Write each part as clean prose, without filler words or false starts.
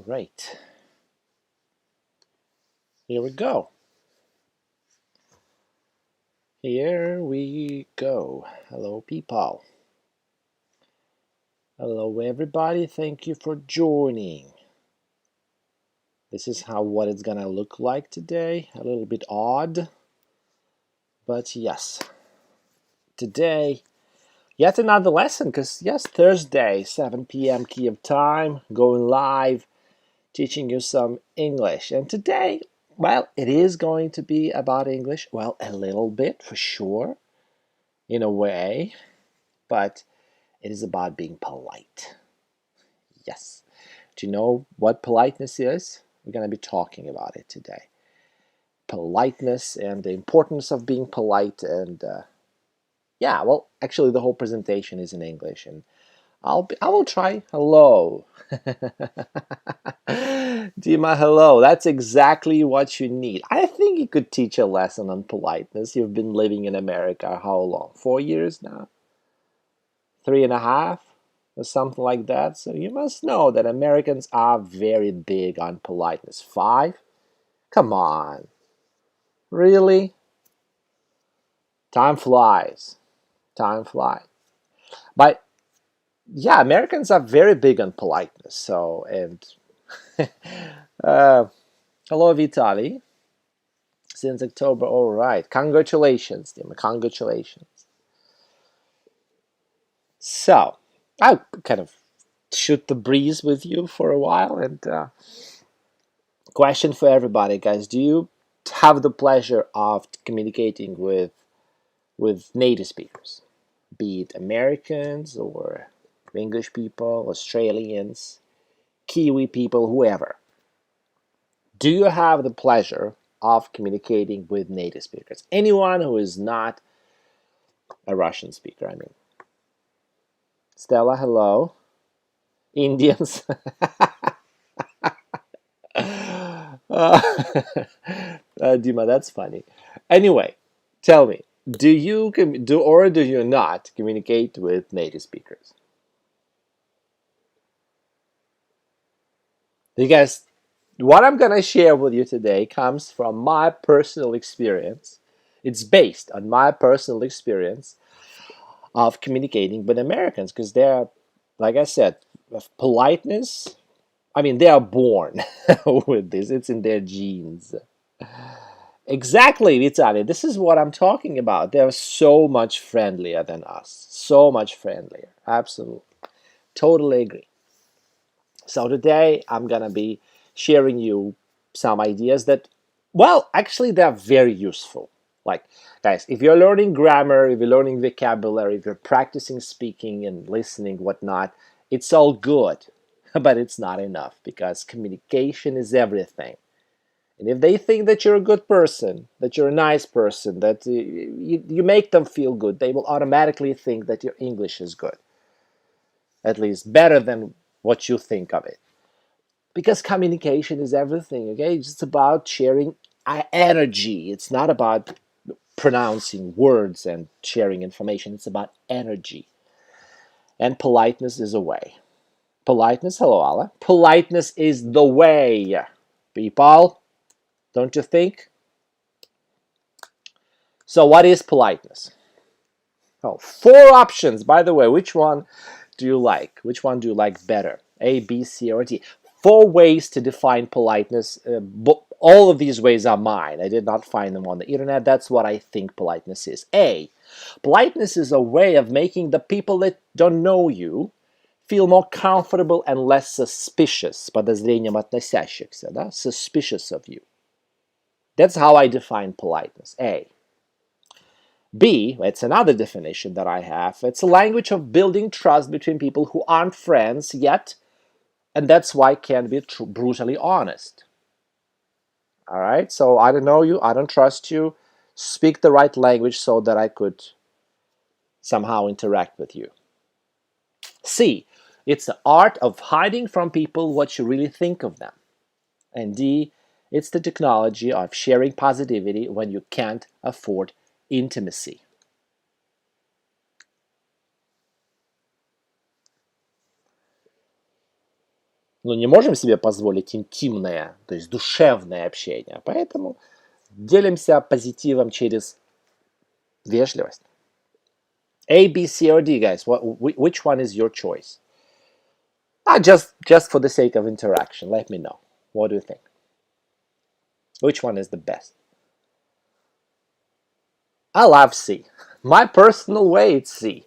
All right. Here we go. Here we go. Hello, people. Hello, everybody. Thank you for joining. This is what it's gonna look like today. A little bit odd, but yes. Today, yet another lesson, because yes, Thursday, 7 p.m. Kiev time, going live, teaching you some English. And today, well, it is going to be about English. Well, a little bit for sure, in a way, but it is about being polite. Yes. Do you know what politeness is? We're going to be talking about it today. Politeness and the importance of being polite. And yeah, well, actually, the whole presentation is in English, and I will try. Hello. Dima, hello. That's exactly what you need. I think you could teach a lesson on politeness. You've been living in America how long? 4 years now? 3.5? Or something like that. So you must know that Americans are very big on politeness. 5? Come on. Really? Time flies. Time flies. But yeah, Americans are very big on politeness. So, and hello, Vitali. Since October, all right. Congratulations, Dima. Congratulations. So, I'll kind of shoot the breeze with you for a while. And question for everybody, guys: do you have the pleasure of communicating with native speakers, be it Americans or English people, Australians, Kiwi people, whoever? Do you have the pleasure of communicating with native speakers? Anyone who is not a Russian speaker, I mean. Stella, hello. Indians. Dima, that's funny. Anyway, tell me, do you do or do you not communicate with native speakers? Because what I'm gonna share with you today comes from my personal experience. It's based on my personal experience of communicating with Americans, because they're, like I said, politeness. I mean, they are born with this. It's in their genes. Exactly, Vitaly. This is what I'm talking about. They're so much friendlier than us. So much friendlier. Absolutely. Totally agree. So today I'm going to be sharing you some ideas that, well, actually they're very useful. Like, guys, if you're learning grammar, if you're learning vocabulary, if you're practicing speaking and listening, whatnot, it's all good. But it's not enough, because communication is everything. And if they think that you're a good person, that you're a nice person, that you make them feel good, they will automatically think that your English is good. At least better than what you think of it. Because communication is everything, okay? It's just about sharing energy. It's not about pronouncing words and sharing information. It's about energy. And politeness is a way. Politeness, hello, Allah. Politeness is the way, people. Don't you think? So what is politeness? Oh, 4 options. By the way, which one do you like? Which one do you like better? A, B, C, or D? 4 ways to define politeness. All of these ways are mine. I did not find them on the internet. That's what I think politeness is. A, politeness is a way of making the people that don't know you feel more comfortable and less suspicious, подозрением относящихся, да? Suspicious of you. That's how I define politeness. A. B, it's another definition that I have. It's a language of building trust between people who aren't friends yet, and that's why it can be brutally honest. All right, so I don't know you, I don't trust you. Speak the right language so that I could somehow interact with you. C, it's the art of hiding from people what you really think of them. And D, it's the technology of sharing positivity when you can't afford intimacy. Но не можем себе позволить интимное, то есть душевное общение. Поэтому делимся позитивом через вежливость. A, B, C, or D, guys. Which one is your choice? Just for the sake of interaction, let me know. What do you think? Which one is the best? I love C. My personal way, it's C.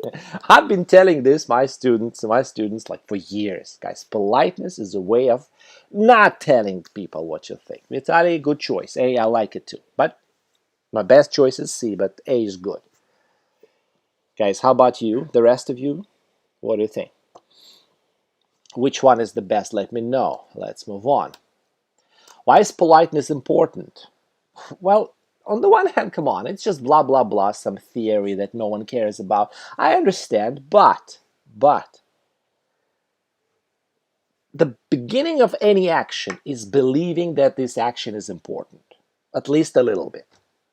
I've been telling this my students like for years, guys. Politeness is a way of not telling people what you think. It's a good choice. A, I like it too. But my best choice is C, but A is good. Guys, how about you? The rest of you? What do you think? Which one is the best? Let me know. Let's move on. Why is politeness important? Well, on the one hand, come on, it's just blah, blah, blah, some theory that no one cares about. I understand, but the beginning of any action is believing that this action is important. At least a little bit.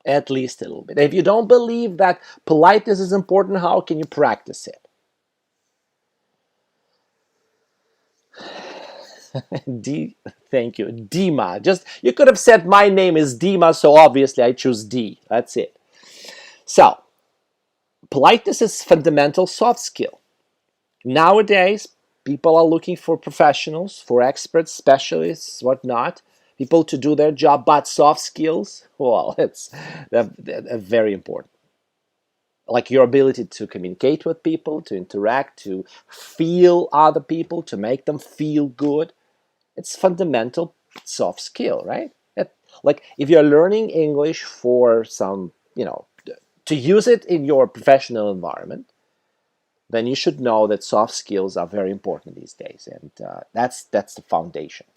At least a little bit. If you don't believe that politeness is important, how can you practice it? D, thank you. Dima. Just, you could have said my name is Dima, so obviously I choose D. That's it. So, politeness is fundamental soft skill. Nowadays, people are looking for professionals, for experts, specialists, whatnot, people to do their job, but soft skills, well, they're very important. Like your ability to communicate with people, to interact, to feel other people, to make them feel good. It's fundamental soft skill, right? Like if you're learning English for some, to use it in your professional environment, then you should know that soft skills are very important these days, and that's the foundation.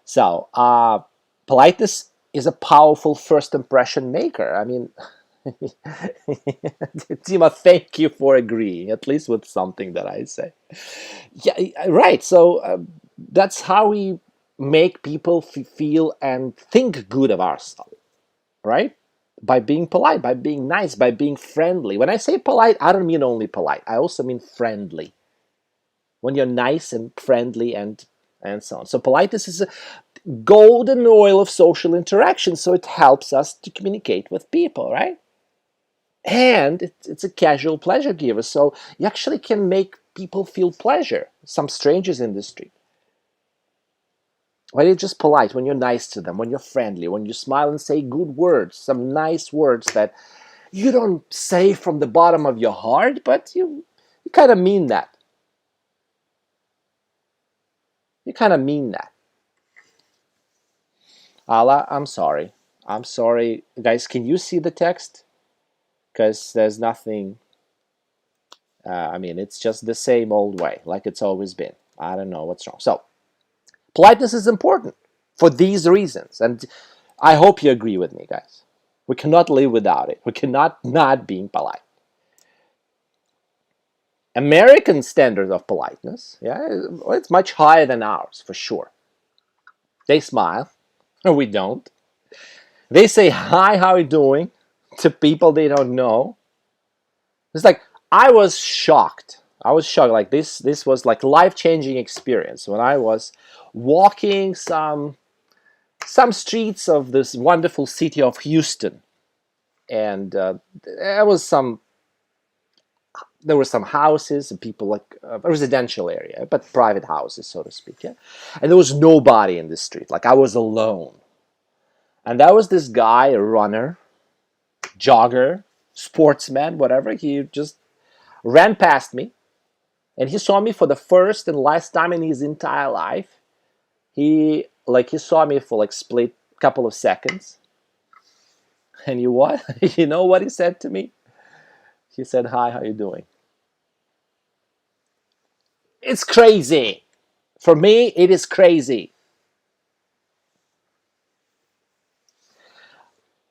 So, politeness is a powerful first impression maker. I mean, Tima, thank you for agreeing, at least with something that I say. Yeah, right. So that's how we make people feel and think good of ourselves, right? By being polite, by being nice, by being friendly. When I say polite, I don't mean only polite. I also mean friendly. When you're nice and friendly and so on. So politeness is a golden oil of social interaction. So it helps us to communicate with people, right? And it's a casual pleasure giver. So you actually can make people feel pleasure. Some strangers in the street. When you're just polite, when you're nice to them, when you're friendly, when you smile and say good words, some nice words that you don't say from the bottom of your heart, but you kind of mean that. You kind of mean that. Allah, I'm sorry. I'm sorry. Guys, can you see the text? Because there's nothing... I mean, it's just the same old way, like it's always been. I don't know what's wrong. So, politeness is important for these reasons. And I hope you agree with me, guys. We cannot live without it. We cannot not being polite. American standards of politeness, it's much higher than ours, for sure. They smile, or we don't. They say, hi, how are you doing? To people they don't know. It's like, I was shocked. Like this was like life-changing experience when I was walking some streets of this wonderful city of Houston. And there were some houses and people, like a residential area, but private houses, so to speak. Yeah? And there was nobody in the street. Like I was alone. And there was this guy, a runner, jogger, sportsman, whatever. He just ran past me. And he saw me for the first and last time in his entire life. He saw me for like split couple of seconds. And you what? You know what he said to me? He said, hi, how you doing? It's crazy. For me, it is crazy.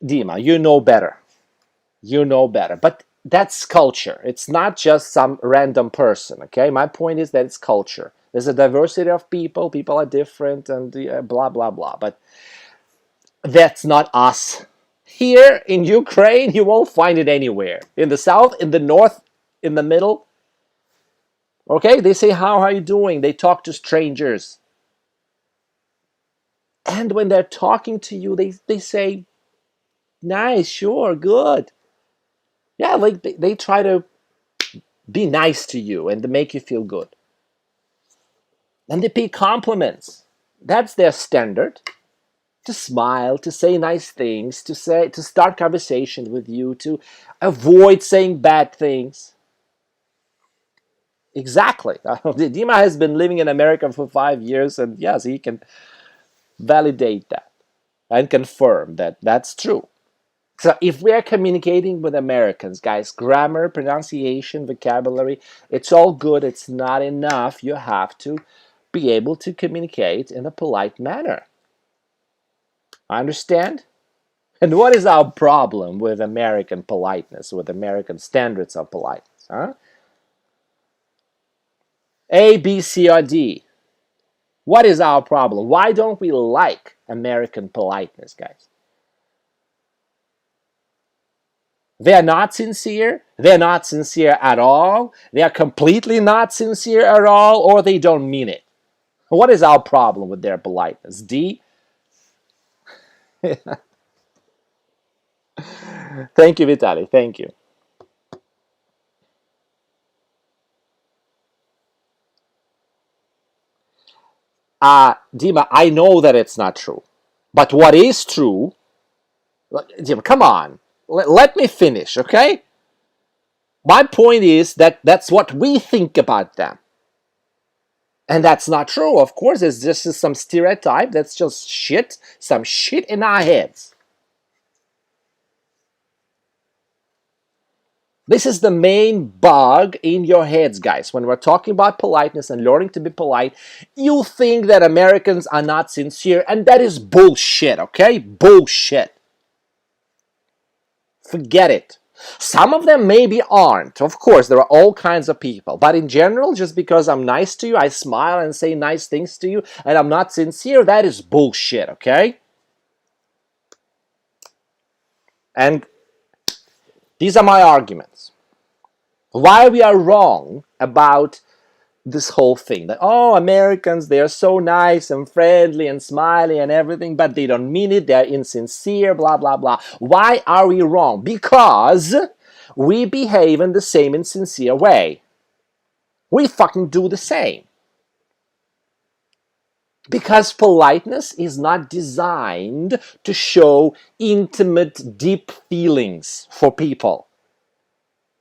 Dima, you know better. You know better. But that's culture. It's not just some random person, okay? My point is that it's culture. There's a diversity of people. People are different and blah, blah, blah. But that's not us. Here in Ukraine, you won't find it anywhere. In the south, in the north, in the middle, Okay, they say, how are you doing? They talk to strangers. And when they're talking to you, they say, nice, sure, good. Yeah, like they try to be nice to you and to make you feel good. And they pay compliments. That's their standard. To smile, to say nice things, to start conversations with you, to avoid saying bad things. Exactly. Dima has been living in America for 5 years, and yes, he can validate that and confirm that that's true. So if we are communicating with Americans, guys, grammar, pronunciation, vocabulary, it's all good. It's not enough. You have to be able to communicate in a polite manner. Understand? And what is our problem with American politeness, with American standards of politeness? Huh? A, B, C, or D. What is our problem? Why don't we like American politeness, guys? They're not sincere. They're not sincere at all. They are completely not sincere at all, or they don't mean it. What is our problem with their politeness? D? Thank you, Vitaly. Thank you. Dima, I know that it's not true. But what is true, Dima, come on. Let me finish, okay? My point is that that's what we think about them. And that's not true. Of course, it's just some stereotype. That's just shit. Some shit in our heads. This is the main bug in your heads, guys. When we're talking about politeness and learning to be polite, you think that Americans are not sincere, and that is bullshit, okay? Bullshit. Forget it. Some of them maybe aren't. Of course, there are all kinds of people. But in general, just because I'm nice to you, I smile and say nice things to you, and I'm not sincere, that is bullshit, okay? And these are my arguments. Why we are wrong about this whole thing. That, oh, Americans, they are so nice and friendly and smiley and everything, but they don't mean it, they're insincere, blah, blah, blah. Why are we wrong? Because we behave in the same insincere way. We fucking do the same. Because politeness is not designed to show intimate, deep feelings for people.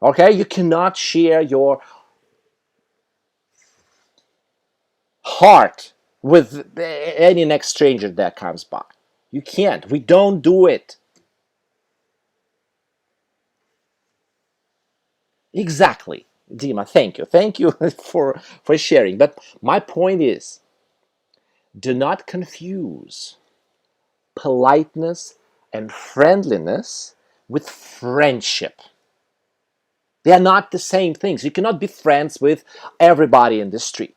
Okay? You cannot share your heart with any next stranger that comes by. You can't. We don't do it. Exactly. Dima, thank you. Thank you for sharing. But my point is, do not confuse politeness and friendliness with friendship. They are not the same things. You cannot be friends with everybody in the street.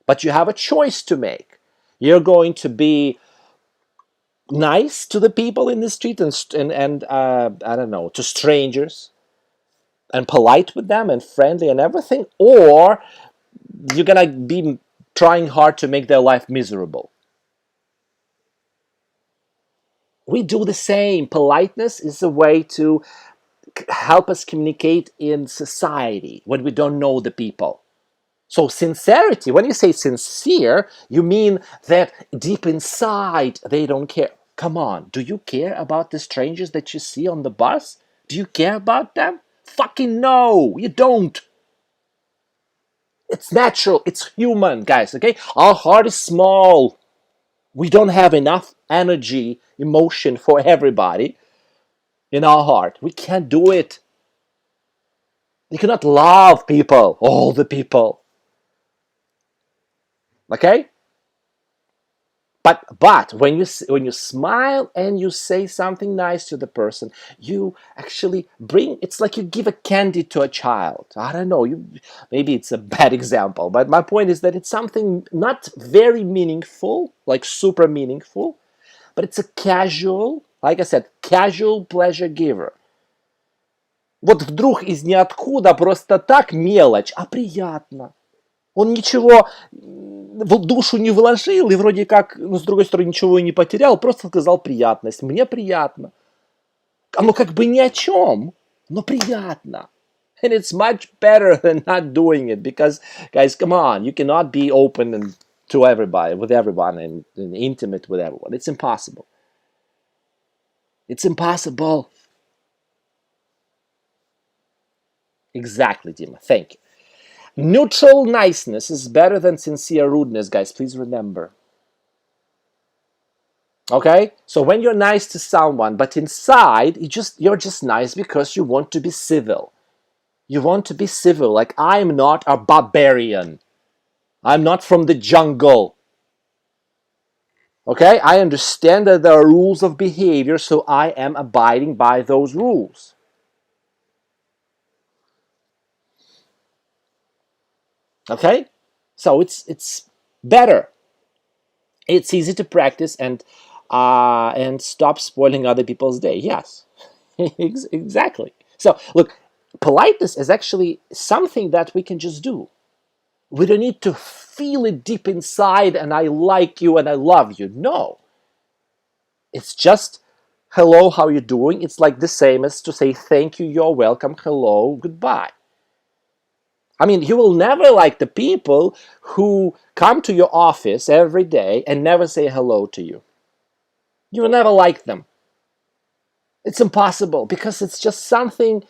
But you have a choice to make. You're going to be nice to the people in the street and I don't know, to strangers, and polite with them and friendly and everything, or you're gonna be trying hard to make their life miserable. We do the same. Politeness is a way to help us communicate in society when we don't know the people. So sincerity, when you say sincere, you mean that deep inside they don't care. Come on, do you care about the strangers that you see on the bus? Do you care about them? Fucking no, you don't. It's natural, it's human, guys, okay? Our heart is small. We don't have enough energy, emotion for everybody in our heart. We can't do it. You cannot love people, all the people. Okay? But when you smile and you say something nice to the person, you actually bring, it's like you give a candy to a child. I don't know, maybe it's a bad example, but my point is that it's something not very meaningful, like super meaningful, but it's a casual, like I said, casual pleasure giver. Вот вдруг из ниоткуда просто так мелочь, а приятно. Он ничего в душу не вложил и вроде как, ну, с другой стороны, ничего и не потерял, просто сказал приятность. Мне приятно. Оно как бы ни о чем, но приятно. And it's much better than not doing it because, guys, come on, you cannot be open and to everybody, with everyone, and intimate with everyone. It's impossible. It's impossible. Exactly, Dima. Thank you. Neutral niceness is better than sincere rudeness, guys. Please remember. Okay? So when you're nice to someone, but inside you're just nice because you want to be civil. You want to be civil. Like, I'm not a barbarian. I'm not from the jungle. Okay? I understand that there are rules of behavior, so I am abiding by those rules. Okay? So it's better. It's easy to practice and stop spoiling other people's day. Yes, exactly. So look, politeness is actually something that we can just do. We don't need to feel it deep inside and I like you and I love you. No. It's just, hello, how you doing? It's like the same as to say thank you, you're welcome, hello, goodbye. I mean, you will never like the people who come to your office every day and never say hello to you. You will never like them. It's impossible because it's just something,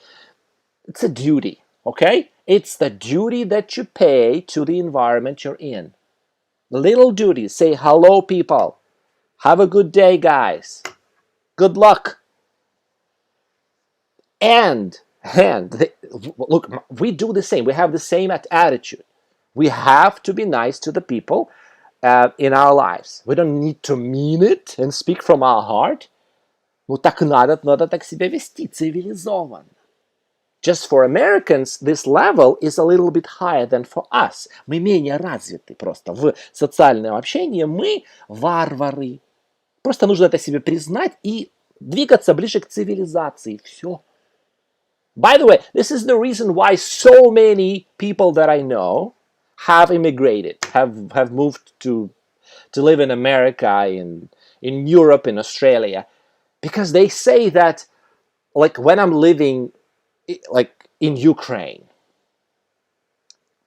it's a duty, okay? It's the duty that you pay to the environment you're in. Little duties. Say hello, people. Have a good day, guys. Good luck. And look, we do the same. We have the same attitude. We have to be nice to the people in our lives. We don't need to mean it and speak from our heart. Ну так надо так себя вести, цивилизованно. Just for Americans, this level is a little bit higher than for us. Мы менее развиты просто. В социальном общении мы варвары. Просто нужно это себе признать и двигаться ближе к цивилизации. Все. By the way, this is the reason why so many people that I know have immigrated, have moved to live in America, in Europe, in Australia, because they say that, like, when I'm living, like, in Ukraine,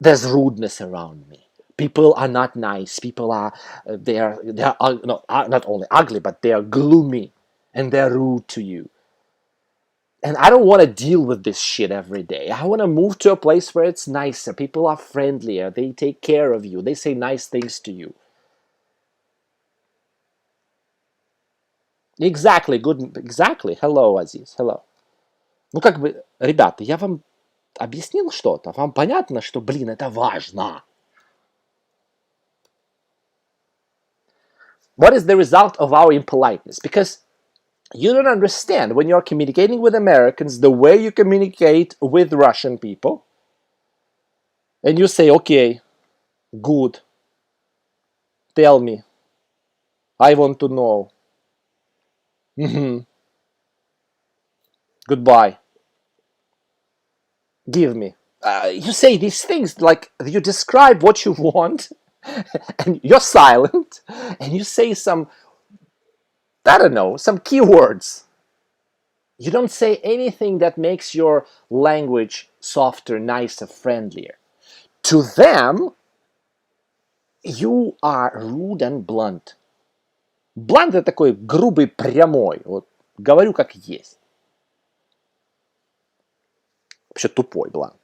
there's rudeness around me. People are not nice. People are they are not only ugly, but they are gloomy and they're rude to you. And I don't want to deal with this shit every day. I want to move to a place where it's nicer. People are friendlier. They take care of you. They say nice things to you. Exactly. Good. Exactly. Hello, Aziz. Hello. Ну, как бы, ребята, я вам объяснил что-то. Вам понятно, что, блин, это важно. What is the result of our impoliteness? Because you don't understand when you're communicating with Americans the way you communicate with Russian people. And you say, okay, good. Tell me. I want to know. Goodbye. Give me. You say these things like you describe what you want and you're silent and you say some, I don't know, some keywords. You don't say anything that makes your language softer, nicer, friendlier. To them, you are rude and blunt. Blunt — это такой грубый, прямой. Вот говорю как есть. Вообще тупой, blunt.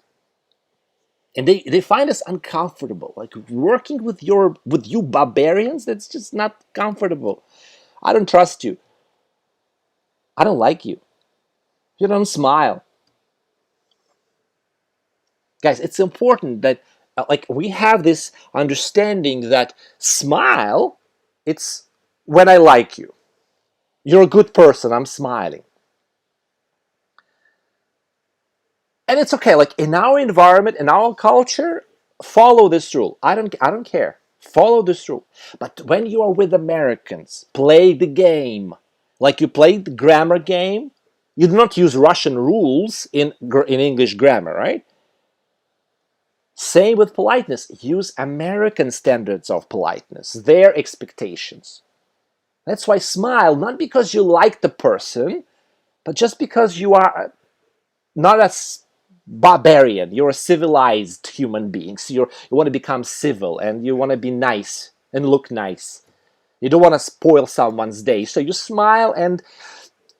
And they find us uncomfortable. Like, working with you barbarians, that's just not comfortable. I don't trust you. I don't like you. You don't smile. Guys, it's important that like we have this understanding that smile, it's when I like you. You're a good person, I'm smiling. And it's okay, like in our environment, in our culture, follow this rule. I don't care. Follow this rule. But when you are with Americans, play the game. Like you played the grammar game, you do not use Russian rules in English grammar, right? Same with politeness. Use American standards of politeness, their expectations. That's why smile, not because you like the person, but just because you are not a barbarian. You're a civilized human being. So you want to become civil and you want to be nice and look nice. You don't want to spoil someone's day. So you smile and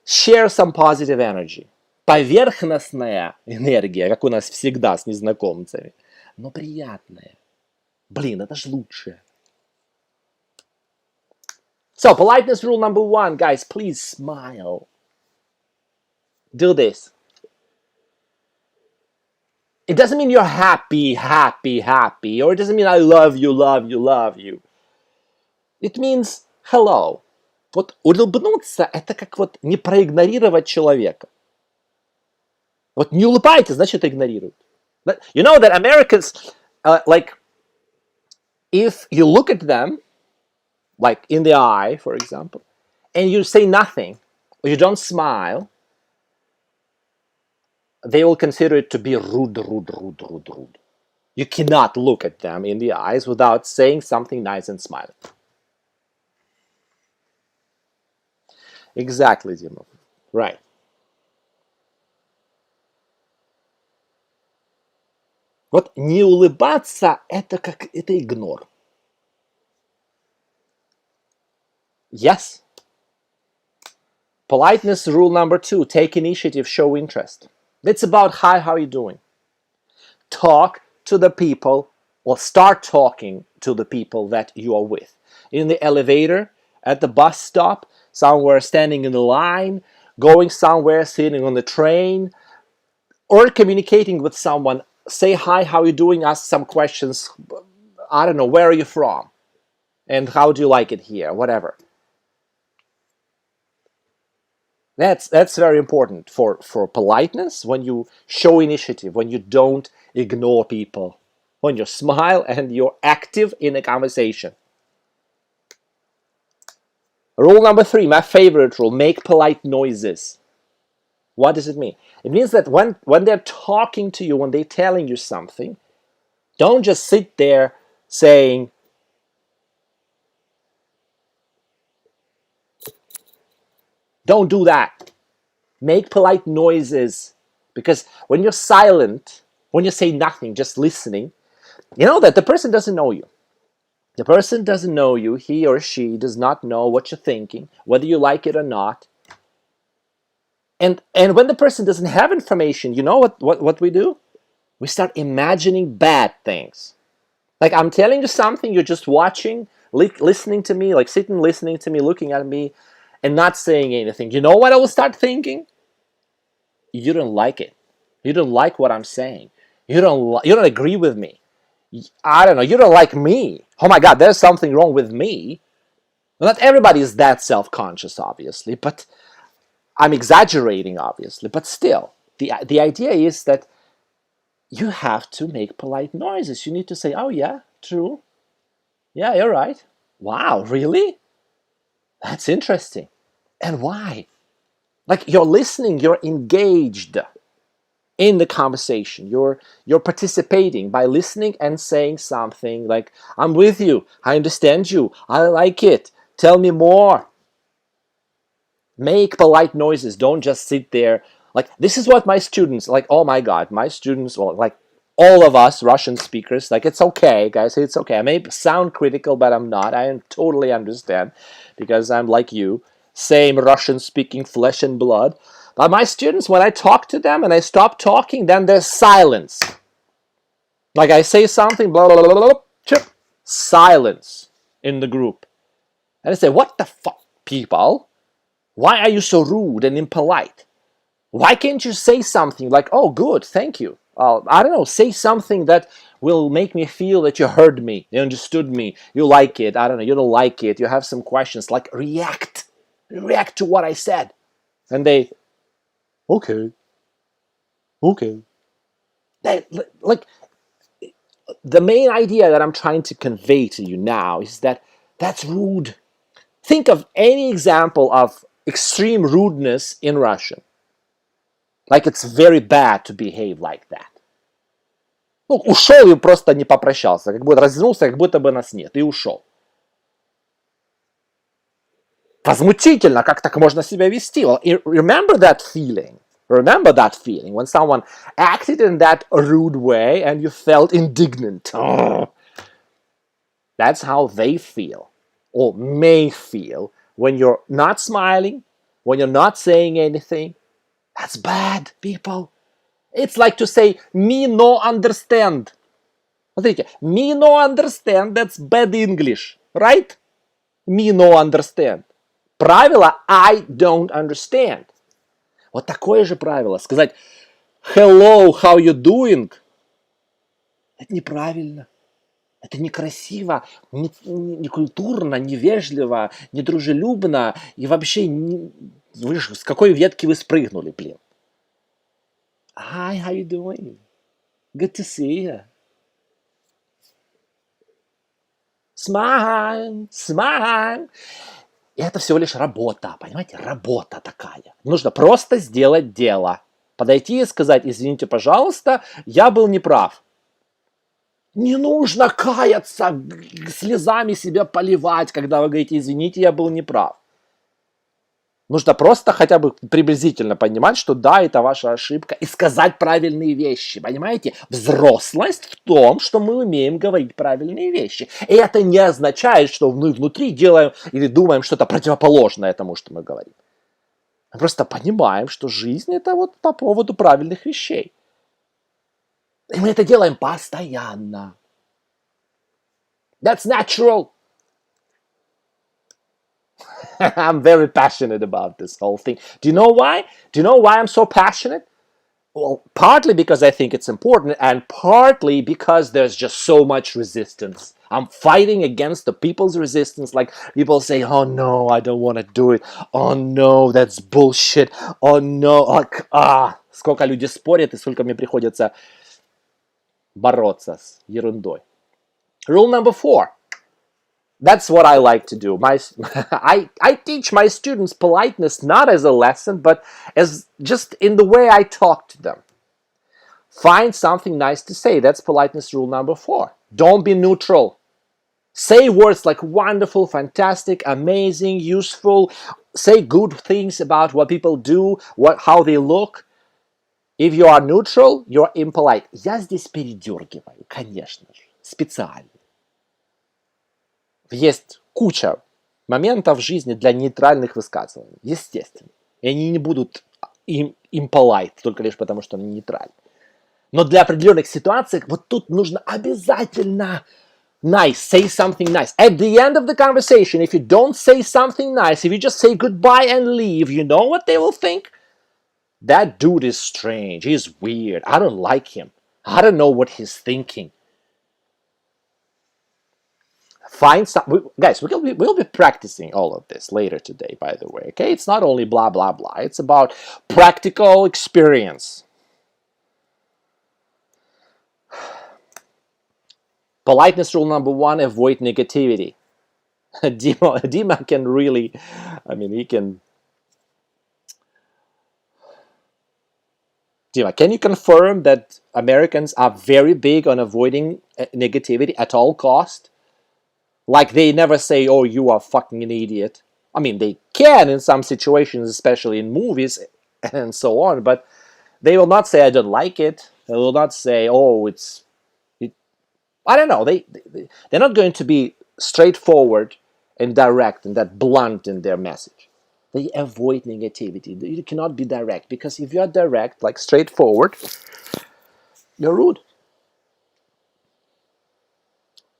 share some positive energy. Поверхностная энергия, как у нас всегда с незнакомцами, но приятная. Блин, это ж лучше. So, politeness rule number 1, guys, please smile. Do this. It doesn't mean you're happy, happy, happy, or it doesn't mean I love you, love you, love you. It means hello. Вот улыбнуться – это как вот не проигнорировать человека. Вот не улыбайтесь, значит игнорируют. You know that Americans, like, if you look at them, like in the eye, for example, and you say nothing, or you don't smile, they will consider it to be rude, rude, rude, rude, rude. You cannot look at them in the eyes without saying something nice and smiling. Exactly, Dima. Right. Вот не улыбаться – это игнор. Yes. Politeness rule number 2, take initiative, show interest. It's about hi, how are you doing? Talk to the people, or start talking to the people that you are with. In the elevator, at the bus stop, somewhere standing in the line, going somewhere, sitting on the train, or communicating with someone. Say hi, how are you doing? Ask some questions. I don't know, where are you from? And how do you like it here? Whatever. That's very important for politeness, when you show initiative, when you don't ignore people, when you smile and you're active in a conversation. Rule number 3, my favorite rule, make polite noises. What does it mean? It means that when they're talking to you, when they're telling you something, don't just sit there saying, don't do that. Make polite noises. Because when you're silent, when you say nothing, just listening, you know that the person doesn't know you. The person doesn't know you. He or she does not know what you're thinking, whether you like it or not. And when the person doesn't have information, you know what we do? We start imagining bad things. Like, I'm telling you something, you're just watching, listening to me, like sitting listening to me, looking at me, and not saying anything. You know what I will start thinking? You don't like it. You don't like what I'm saying. You don't agree with me. I don't know, you don't like me. Oh my God, there's something wrong with me. Not everybody is that self-conscious, obviously, but I'm exaggerating, obviously, but still, the idea is that you have to make polite noises. You need to say, oh yeah, true. Yeah, you're right. Wow, really? That's interesting. And why? Like, you're listening, you're engaged in the conversation. You're participating by listening and saying something like, I'm with you, I understand you, I like it, tell me more. Make polite noises. Don't just sit there. Like, this is what my students, like, oh my God, my students, well, like all of us Russian speakers, like, it's okay, guys, it's okay. I may sound critical, but I'm not. I totally understand, because I'm like you, same Russian speaking flesh and blood. But my students, when I talk to them and I stop talking, then there's silence. Like, I say something, blah, blah, blah, blah, blah, chip, silence in the group. And I say, what the fuck, people? Why are you so rude and impolite? Why can't you say something like, oh, good, thank you. I don't know, say something that will make me feel that you heard me, you understood me, you like it, I don't know, you don't like it, you have some questions, like react to what I said. And they, okay. Like, the main idea that I'm trying to convey to you now is that that's rude. Think of any example of extreme rudeness in Russian. Like, it's very bad to behave like that. Ну, ушел и просто не попрощался, как будто развернулся, как будто бы нас нет, и ушел. Возмутительно, как так можно себя вести? Well, remember that feeling. Remember that feeling when someone acted in that rude way and you felt indignant. Oh. That's how they feel, or may feel, when you're not smiling, when you're not saying anything. That's bad, people. It's like to say, me no understand. Смотрите, me no understand, that's bad English, right? Me no understand. Правило I don't understand. Вот такое же правило. Сказать hello, how you doing? Это неправильно. Это некрасиво, не культурно, невежливо, недружелюбно. И вообще, вы с какой ветки вы спрыгнули, блин? Hi, how you doing? Good to see you. Smile, smile. И это всего лишь работа, понимаете? Работа такая. Нужно просто сделать дело. Подойти и сказать, извините, пожалуйста, я был неправ. Не нужно каяться, слезами себя поливать, когда вы говорите, извините, я был неправ. Нужно просто хотя бы приблизительно понимать, что да, это ваша ошибка, и сказать правильные вещи, понимаете? Взрослость в том, что мы умеем говорить правильные вещи. И это не означает, что мы внутри делаем или думаем что-то противоположное тому, что мы говорим. Мы просто понимаем, что жизнь это вот по поводу правильных вещей. И мы это делаем постоянно. That's natural. I'm very passionate about this whole thing. Do you know why? Do you know why I'm so passionate? Well, partly because I think it's important, and partly because there's just so much resistance. I'm fighting against the people's resistance. Like people say, oh no, I don't want to do it. Oh no, that's bullshit. Oh no, like, сколько люди спорят и сколько мне приходится бороться с ерундой. Rule number 4. That's what I like to do. I teach my students politeness not as a lesson, but as just in the way I talk to them. Find something nice to say. That's politeness rule number 4. Don't be neutral. Say words like wonderful, fantastic, amazing, useful. Say good things about what people do, how they look. If you are neutral, you're impolite. Я здесь передергиваю, конечно же, специально. Есть куча моментов в жизни для нейтральных высказываний, естественно. И они не будут impolite, только лишь потому, что они нейтральны. Но для определенных ситуаций вот тут нужно обязательно nice, say something nice. At the end of the conversation, if you don't say something nice, if you just say goodbye and leave, you know what they will think? That dude is strange, he's weird, I don't like him, I don't know what he's thinking. Find some, guys, we'll be practicing all of this later today, by the way, okay? It's not only blah, blah, blah. It's about practical experience. Politeness rule number 1, avoid negativity. Dima can really, he can... Dima, can you confirm that Americans are very big on avoiding negativity at all cost? Like they never say, oh, you are fucking an idiot. They can in some situations, especially in movies and so on, but they will not say, I don't like it. They will not say, oh, I don't know. They're not going to be straightforward and direct and that blunt in their message. They avoid negativity. You cannot be direct, because if you are direct, like straightforward, you're rude.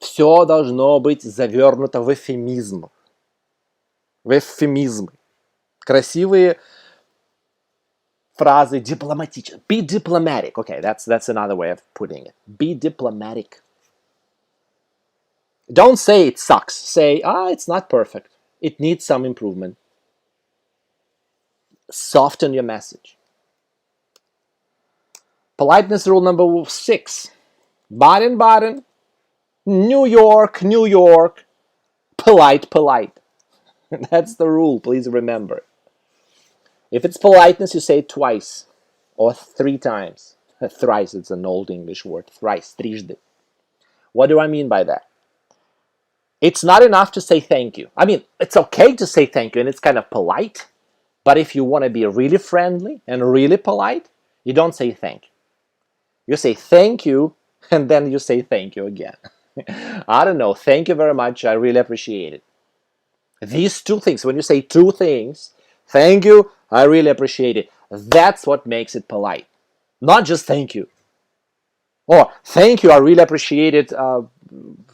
Все должно быть завернуто в эвфемизм. В эвфемизм. Красивые фразы дипломатичные. Be diplomatic. Okay, that's another way of putting it. Be diplomatic. Don't say it sucks. Say, it's not perfect. It needs some improvement. Soften your message. Politeness rule number 6. Baden-Baden. New York, New York, polite. That's the rule, please remember. If it's politeness, you say it twice or 3 times. Thrice, it's an old English word. Thrice, трижды. What do I mean by that? It's not enough to say thank you. I mean, it's okay to say thank you, and it's kind of polite. But if you want to be really friendly and really polite, you don't say thank you. You say thank you, and then you say thank you again. I don't know. Thank you very much. I really appreciate it. These two things, when you say two things, thank you, I really appreciate it. That's what makes it polite. Not just thank you. Or thank you, I really appreciate it.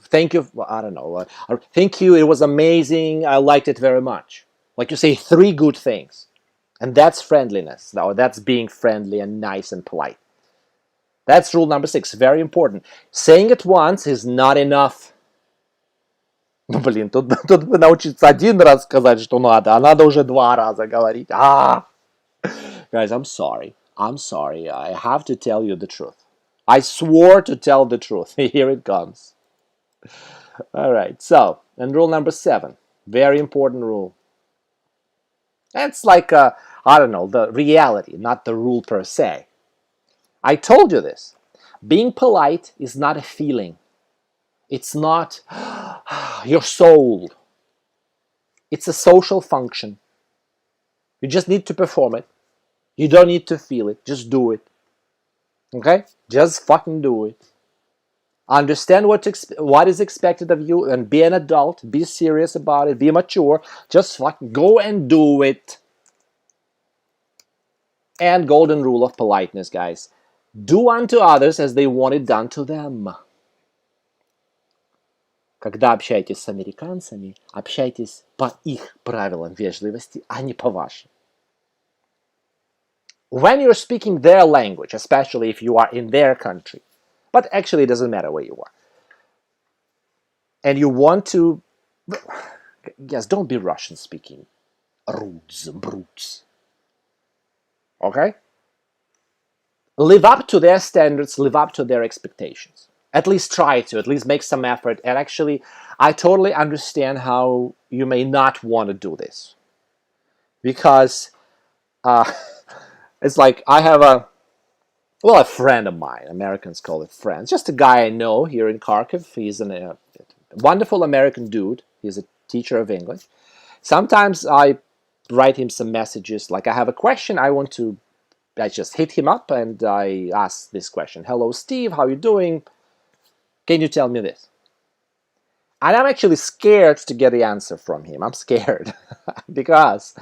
Thank you, I don't know. Thank you, it was amazing. I liked it very much. Like you say three good things. And that's friendliness. Or that's being friendly and nice and polite. That's rule number 6. Very important. Saying it once is not enough. Ну, блин, тут бы научиться один раз сказать, что надо, а надо уже 2 раза говорить. Guys, I'm sorry. I'm sorry. I have to tell you the truth. I swore to tell the truth. Here it comes. All right. So, and rule number 7. Very important rule. It's like, I don't know, the reality, not the rule per se. I told you this. Being polite is not a feeling. It's not your soul. It's a social function. You just need to perform it. You don't need to feel it. Just do it. Okay? Just fucking do it. Understand what is expected of you and be an adult. Be serious about it. Be mature. Just fucking go and do it. And golden rule of politeness, guys. Do unto others as they want it done to them. Когда общаетесь с американцами, общайтесь по их правилам вежливости, а не по вашим. When you're speaking their language, especially if you are in their country, but actually it doesn't matter where you are, and you want to, yes, don't be Russian speaking, rudes, brutes, okay? Live up to their standards, live up to their expectations. At least try to, at least make some effort. And actually, I totally understand how you may not want to do this. Because it's like I have a friend of mine. Americans call it friends. Just a guy I know here in Kharkiv. He's a wonderful American dude. He's a teacher of English. Sometimes I write him some messages. Like I have a question I just hit him up and I ask this question. Hello, Steve. How you doing? Can you tell me this? And I'm actually scared to get the answer from him. I'm scared because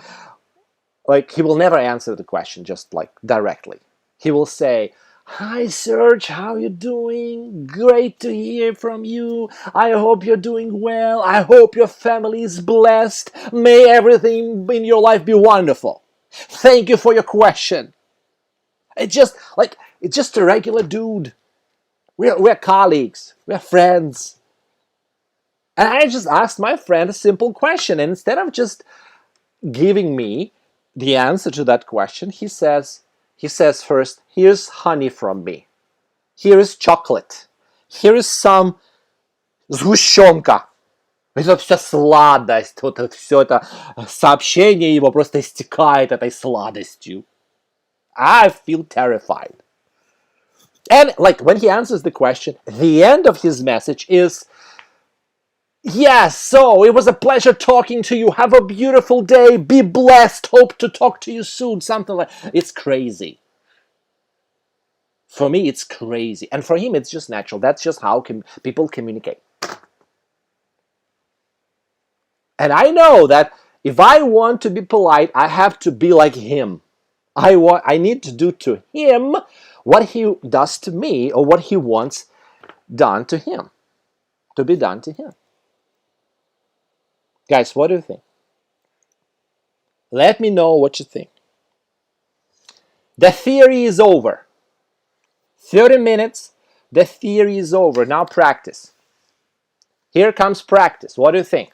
like he will never answer the question just like directly. He will say, "Hi Serge, how you doing? Great to hear from you. I hope you're doing well. I hope your family is blessed. May everything in your life be wonderful. Thank you for your question." It's just a regular dude. We're colleagues. We're friends. And I just asked my friend a simple question. And instead of just giving me the answer to that question, he says first, here's honey from me. Here is chocolate. Here is some сгущенка. Это вся сладость. Вот все это сообщение его просто истекает этой сладостью. I feel terrified. And like when he answers the question, the end of his message is, "Yes, so it was a pleasure talking to you. Have a beautiful day. Be blessed. Hope to talk to you soon." Something like it's crazy. For me, it's crazy. And for him, it's just natural. That's just how people communicate. And I know that if I want to be polite, I have to be like him. I need to do to him what he does to me or what he wants done to him. To be done to him. Guys, what do you think? Let me know what you think. The theory is over. 30 minutes, the theory is over. Now practice. Here comes practice. What do you think?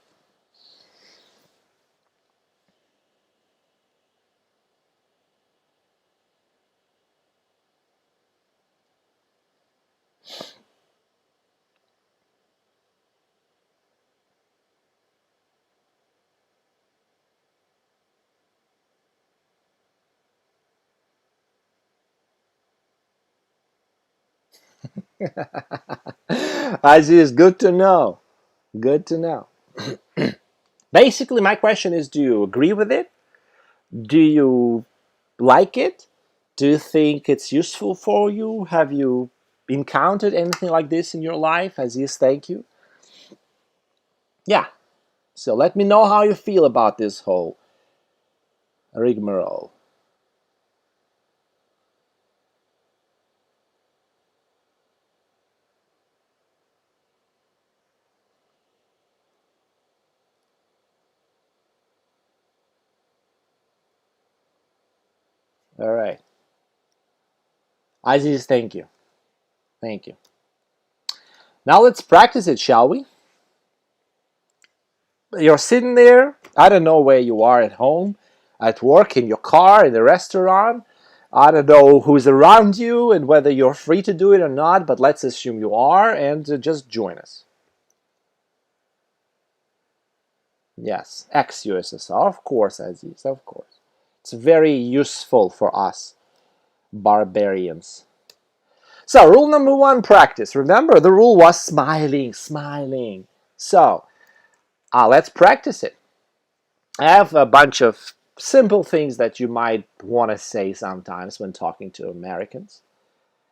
Aziz, good to know. Good to know. Basically, my question is, do you agree with it? Do you like it? Do you think it's useful for you? Have you encountered anything like this in your life? Aziz, thank you. Yeah. So let me know how you feel about this whole rigmarole. All right. Aziz, thank you. Thank you. Now let's practice it, shall we? You're sitting there. I don't know where you are, at home, at work, in your car, in the restaurant. I don't know who's around you and whether you're free to do it or not, but let's assume you are, and just join us. Yes, ex-USSR, of course, Aziz, of course. It's very useful for us barbarians. So, rule number 1, practice. Remember, the rule was smiling, smiling. So, let's practice it. I have a bunch of simple things that you might want to say sometimes when talking to Americans.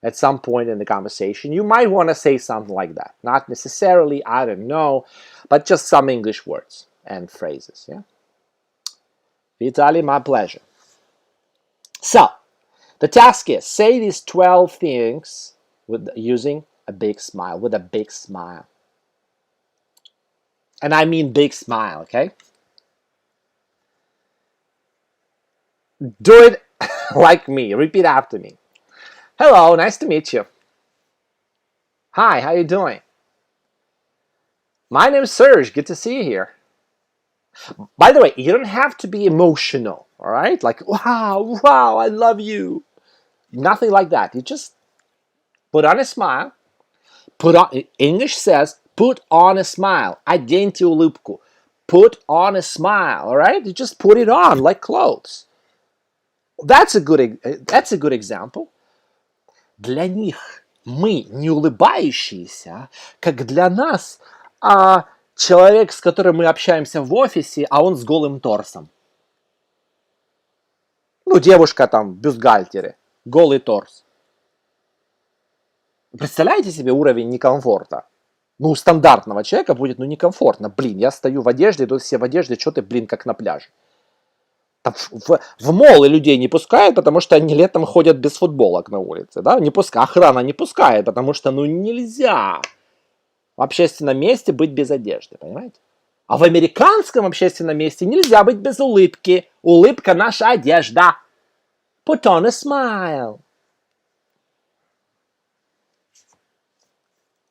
At some point in the conversation, you might want to say something like that. Not necessarily, I don't know, but just some English words and phrases. Yeah, Vitaly, my pleasure. So, the task is, say these 12 things using a big smile, with a big smile. And I mean big smile, okay? Do it like me. Repeat after me. Hello, nice to meet you. Hi, how you doing? My name is Serge. Good to see you here. By the way, you don't have to be emotional, all right? Like, wow, wow, I love you. Nothing like that. You just put on a smile. Put on, English says, put on a smile. Оденьте улыбку. Put on a smile, all right? You just put it on like clothes. That's a good example. Для них мы не улыбающиеся, как для нас человек, с которым мы общаемся в офисе, а он с голым торсом. Ну, девушка там в бюстгальтере, голый торс. Представляете себе уровень некомфорта? Ну, у стандартного человека будет, некомфортно. Блин, я стою в одежде, тут все в одежде, что ты, блин, как на пляже. Там в молы людей не пускают, потому что они летом ходят без футболок на улице, да? Не пускают, охрана не пускает, потому что, нельзя в общественном месте быть без одежды, понимаете? А в американском общественном месте нельзя быть без улыбки. Улыбка – наша одежда. Put on a smile.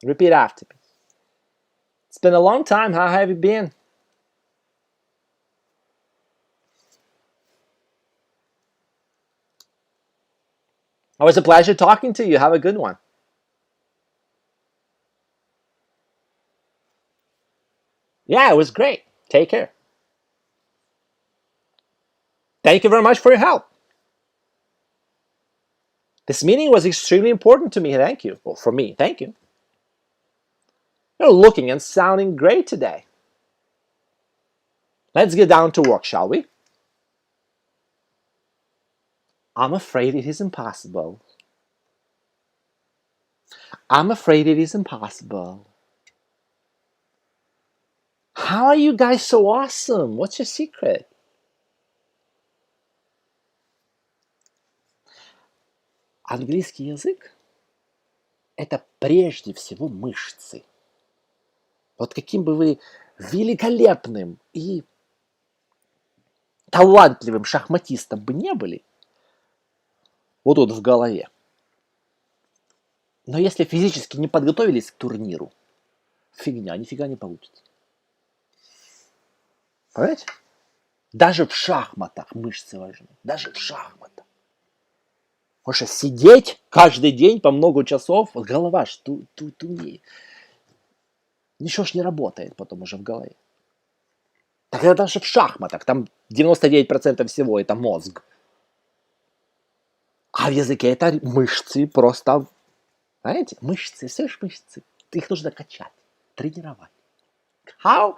Repeat after me. It's been a long time. How have you been? It was a pleasure talking to you. Have a good one. Yeah, it was great. Take care. Thank you very much for your help. This meeting was extremely important to me. Thank you. Well, for me, thank you. You're looking and sounding great today. Let's get down to work, shall we? I'm afraid it is impossible. I'm afraid it is impossible. How are you guys so awesome? What's your secret? Английский язык – это прежде всего мышцы. Вот каким бы вы великолепным и талантливым шахматистом бы не были, вот тут в голове, но если физически не подготовились к турниру, нифига не получится. Понимаете? Даже в шахматах мышцы важны. Даже в шахматах. Потому что сидеть каждый день по много часов, голова ничего ж не работает потом уже в голове. Так это даже в шахматах, там 99% всего это мозг. А в языке это мышцы просто Знаете, мышцы, слышишь, мышцы, их нужно качать, тренировать. How?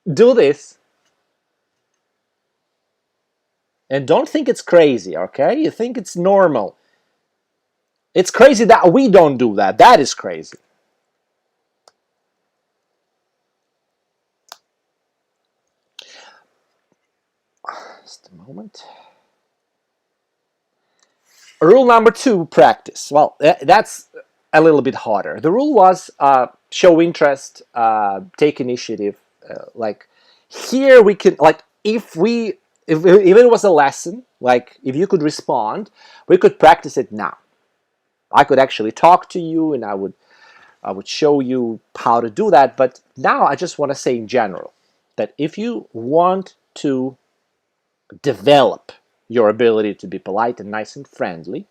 Do this. And don't think it's crazy, okay? You think it's normal. It's crazy that we don't do that. That is crazy. Just a moment. Rule number 2, practice. Well, that's a little bit harder. The rule was show interest, take initiative. Like here we can, like if it was a lesson, like if you could respond, we could practice it now. I could actually talk to you and I would show you how to do that. But now I just want to say in general that if you want to develop your ability to be polite and nice and friendly,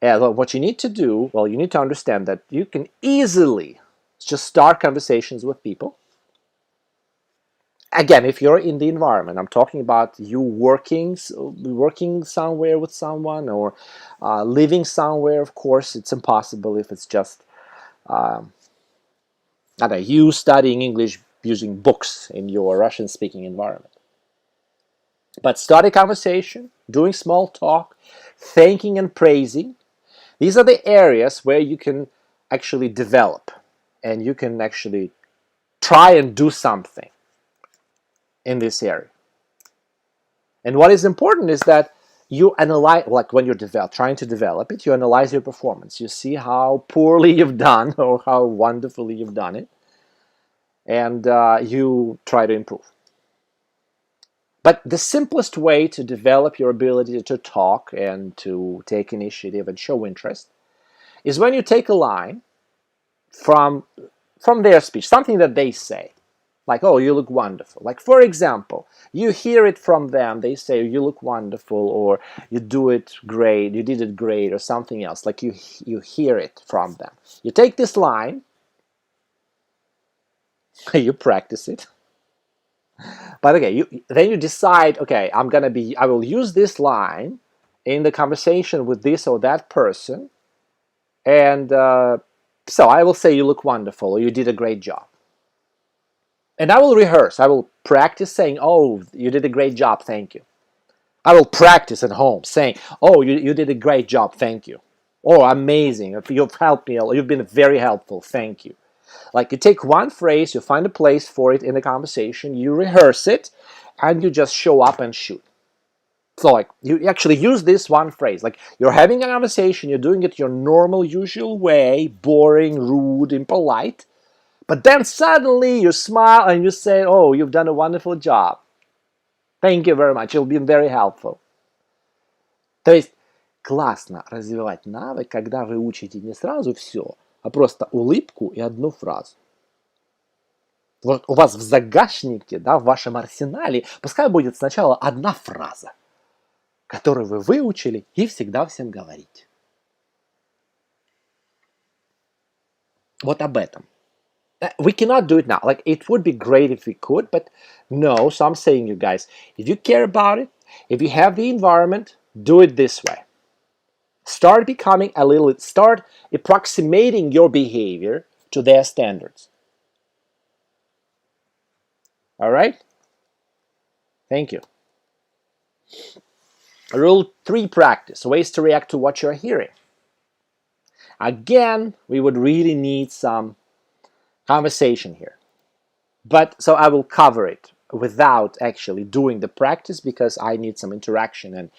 what you need to do, well, you need to understand that you can easily just start conversations with people. Again, if you're in the environment, I'm talking about you working somewhere with someone or living somewhere. Of course, it's impossible if it's just you studying English using books in your Russian-speaking environment. But start a conversation, doing small talk, thanking and praising. These are the areas where you can actually develop and you can actually try and do something in this area. And what is important is that you analyze, like when you're trying to develop it, you analyze your performance. You see how poorly you've done or how wonderfully you've done it, and you try to improve. But the simplest way to develop your ability to talk and to take initiative and show interest is when you take a line from their speech, something that they say, like, oh, you look wonderful. Like, for example, you hear it from them, they say, you look wonderful, or you do it great, you did it great, or something else. Like, you hear it from them. You take this line, you practice it. But okay, then you decide, okay, I will use this line in the conversation with this or that person, and so I will say you look wonderful or you did a great job. And I will rehearse. I will practice saying, oh, you did a great job, thank you. I will practice at home saying, oh, you did a great job, thank you. Oh, amazing, you've helped me, you've been very helpful, thank you. Like you take one phrase, you find a place for it in the conversation, you rehearse it, and you just show up and shoot. So like you actually use this one phrase. Like you're having a conversation, you're doing it your normal, usual way, boring, rude, impolite. But then suddenly you smile and you say, oh, you've done a wonderful job. Thank you very much, you've been very helpful. То есть классно развивать навык, когда вы учите не сразу все, а просто улыбку и одну фразу. Вот у вас в загашнике, да, в вашем арсенале, пускай будет сначала одна фраза, которую вы выучили и всегда всем говорите. Вот об этом. We cannot do it now. Like, it would be great if we could, but no. So I'm saying, you guys, if you care about it, if you have the environment, do it this way. Start approximating your behavior to their standards. All right? Thank you. Rule 3, practice. Ways to react to what you're hearing. Again, we would really need some conversation here. But so I will cover it without actually doing the practice because I need some interaction and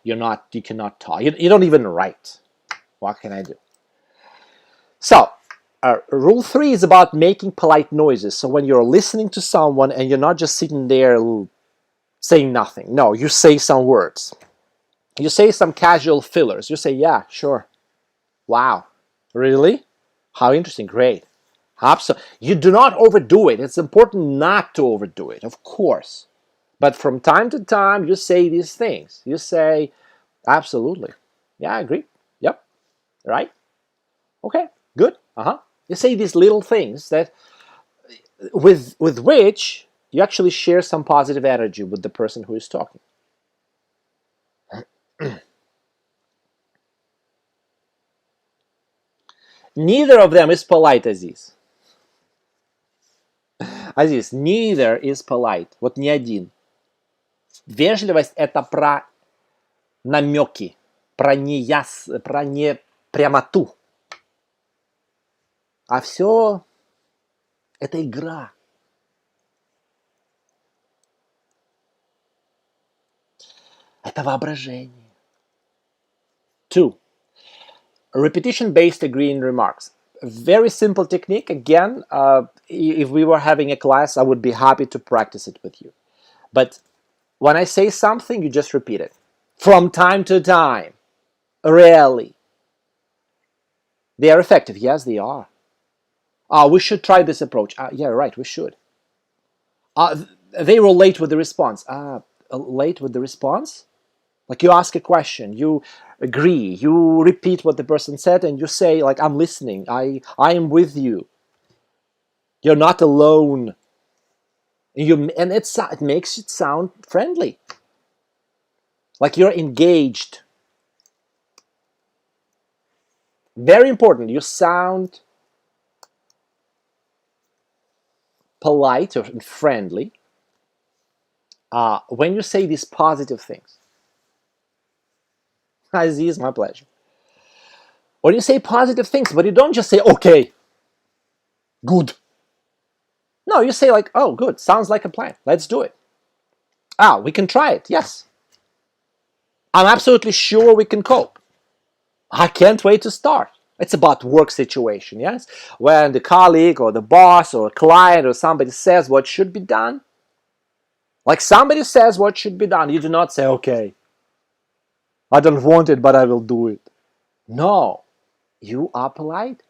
you cannot talk. You don't even write. What can I do? So, rule 3 is about making polite noises. So when you're listening to someone and you're not just sitting there saying nothing. No, you say some words. You say some casual fillers. You say, yeah, sure. Wow. Really? How interesting. Great. Absolutely. You do not overdo it. It's important not to overdo it, of course. But from time to time, you say these things. You say, absolutely. Yeah, I agree. Yep. Right? Okay, good. You say these little things that with which you actually share some positive energy with the person who is talking. Neither of them is polite, Aziz. Aziz, neither is polite. Вот ни один. Вежливость – это про намеки, про непрямоту. А все это игра. Это воображение. 2. Repetition-based agreeing remarks. Very simple technique. Again, if we were having a class, I would be happy to practice it with you. But when I say something, you just repeat it. From time to time. Rarely. They are effective. Yes, they are. We should try this approach. Yeah, right, we should. They were late with the response. Late with the response? Like you ask a question, you agree, you repeat what the person said, and you say, like, I'm listening, I am with you. You're not alone. And it makes it sound friendly. Like you're engaged. Very important, you sound polite or friendly when you say these positive things. Aziz, my pleasure. When you say positive things, but you don't just say, okay, good. No, you say like, oh, good, sounds like a plan. Let's do it. We can try it, yes. I'm absolutely sure we can cope. I can't wait to start. It's about work situation, yes? When the colleague or the boss or a client or somebody says what should be done, like somebody says what should be done, you do not say, okay, I don't want it, but I will do it. No, you are polite.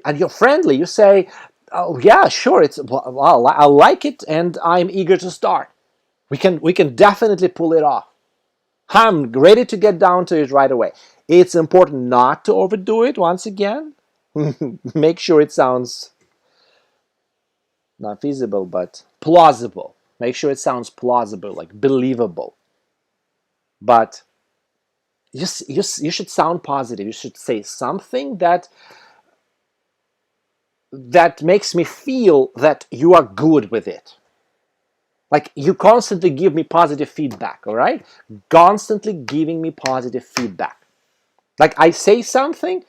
And you're friendly. You say, oh, yeah, sure, well, I like it, and I'm eager to start. We can definitely pull it off. I'm ready to get down to it right away. It's important not to overdo it once again. Make sure it sounds not feasible, but plausible. Make sure it sounds plausible, like believable. But you should sound positive. You should say something that makes me feel that you are good with it. Like you constantly give me positive feedback, all right? Constantly giving me positive feedback. Like I say something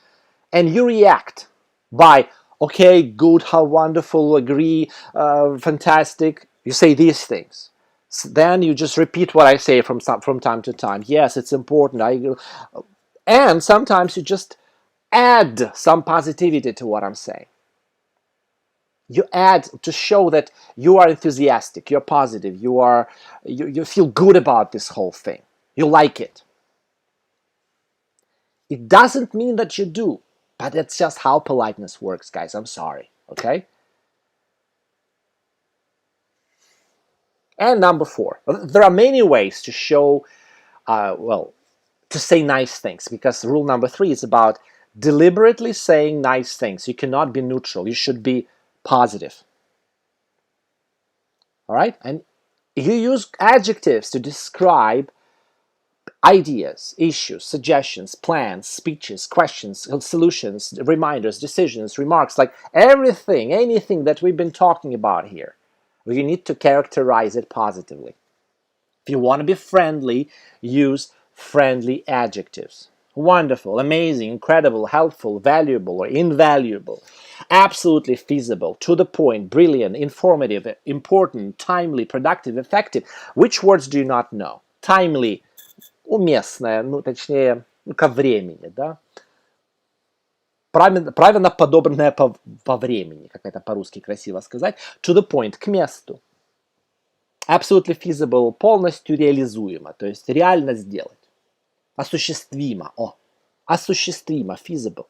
and you react by, okay, good, how wonderful, agree, fantastic. You say these things. So then you just repeat what I say from time to time. Yes, it's important. And sometimes you just add some positivity to what I'm saying. You add to show that you are enthusiastic, you're positive, you feel good about this whole thing. You like it. It doesn't mean that you do, but that's just how politeness works, guys. I'm sorry, okay? And number 4, there are many ways to show, to say nice things, because rule number 3 is about deliberately saying nice things. You cannot be neutral. You should be positive. All right? And you use adjectives to describe ideas, issues, suggestions, plans, speeches, questions, solutions, reminders, decisions, remarks, like everything, anything that we've been talking about here. You need to characterize it positively. If you want to be friendly, use friendly adjectives. Wonderful, amazing, incredible, helpful, valuable, or invaluable. Absolutely feasible, to the point, brilliant, informative, important, timely, productive, effective. Which words do you not know? Timely, уместное, точнее, ко времени, да? Правильно подобранное по времени, как это по-русски красиво сказать. To the point, к месту. Absolutely feasible, полностью реализуемо, то есть реально сделать. Осуществимо, осуществимо, feasible.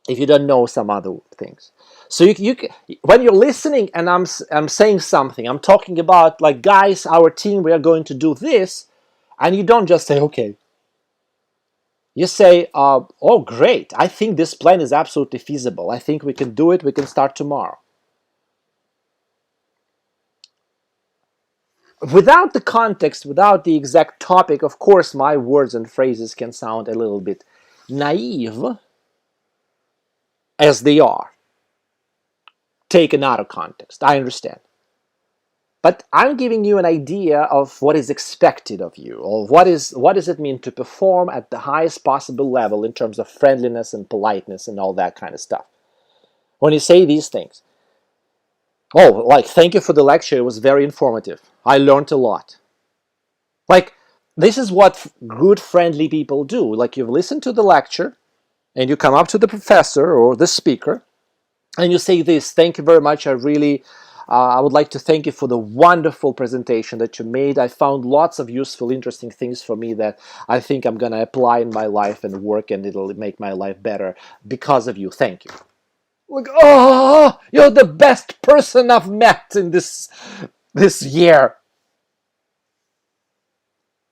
If you don't know some other things. So when you're listening and I'm saying something, I'm talking about, like, guys, our team, we are going to do this, and you don't just say, okay. You say, oh, great, I think this plan is absolutely feasible. I think we can do it, we can start tomorrow. Without the context, without the exact topic, of course, my words and phrases can sound a little bit naive, as they are, taken out of context. I understand. But I'm giving you an idea of what is expected of you, or what does it mean to perform at the highest possible level in terms of friendliness and politeness and all that kind of stuff. When you say these things, oh, like, thank you for the lecture, it was very informative. I learned a lot. Like, this is what good friendly people do. Like, you've listened to the lecture, and you come up to the professor or the speaker, and you say this: thank you very much, I would like to thank you for the wonderful presentation that you made. I found lots of useful, interesting things for me that I think I'm going to apply in my life and work, and it'll make my life better because of you. Thank you. Like, oh, you're the best person I've met in this year.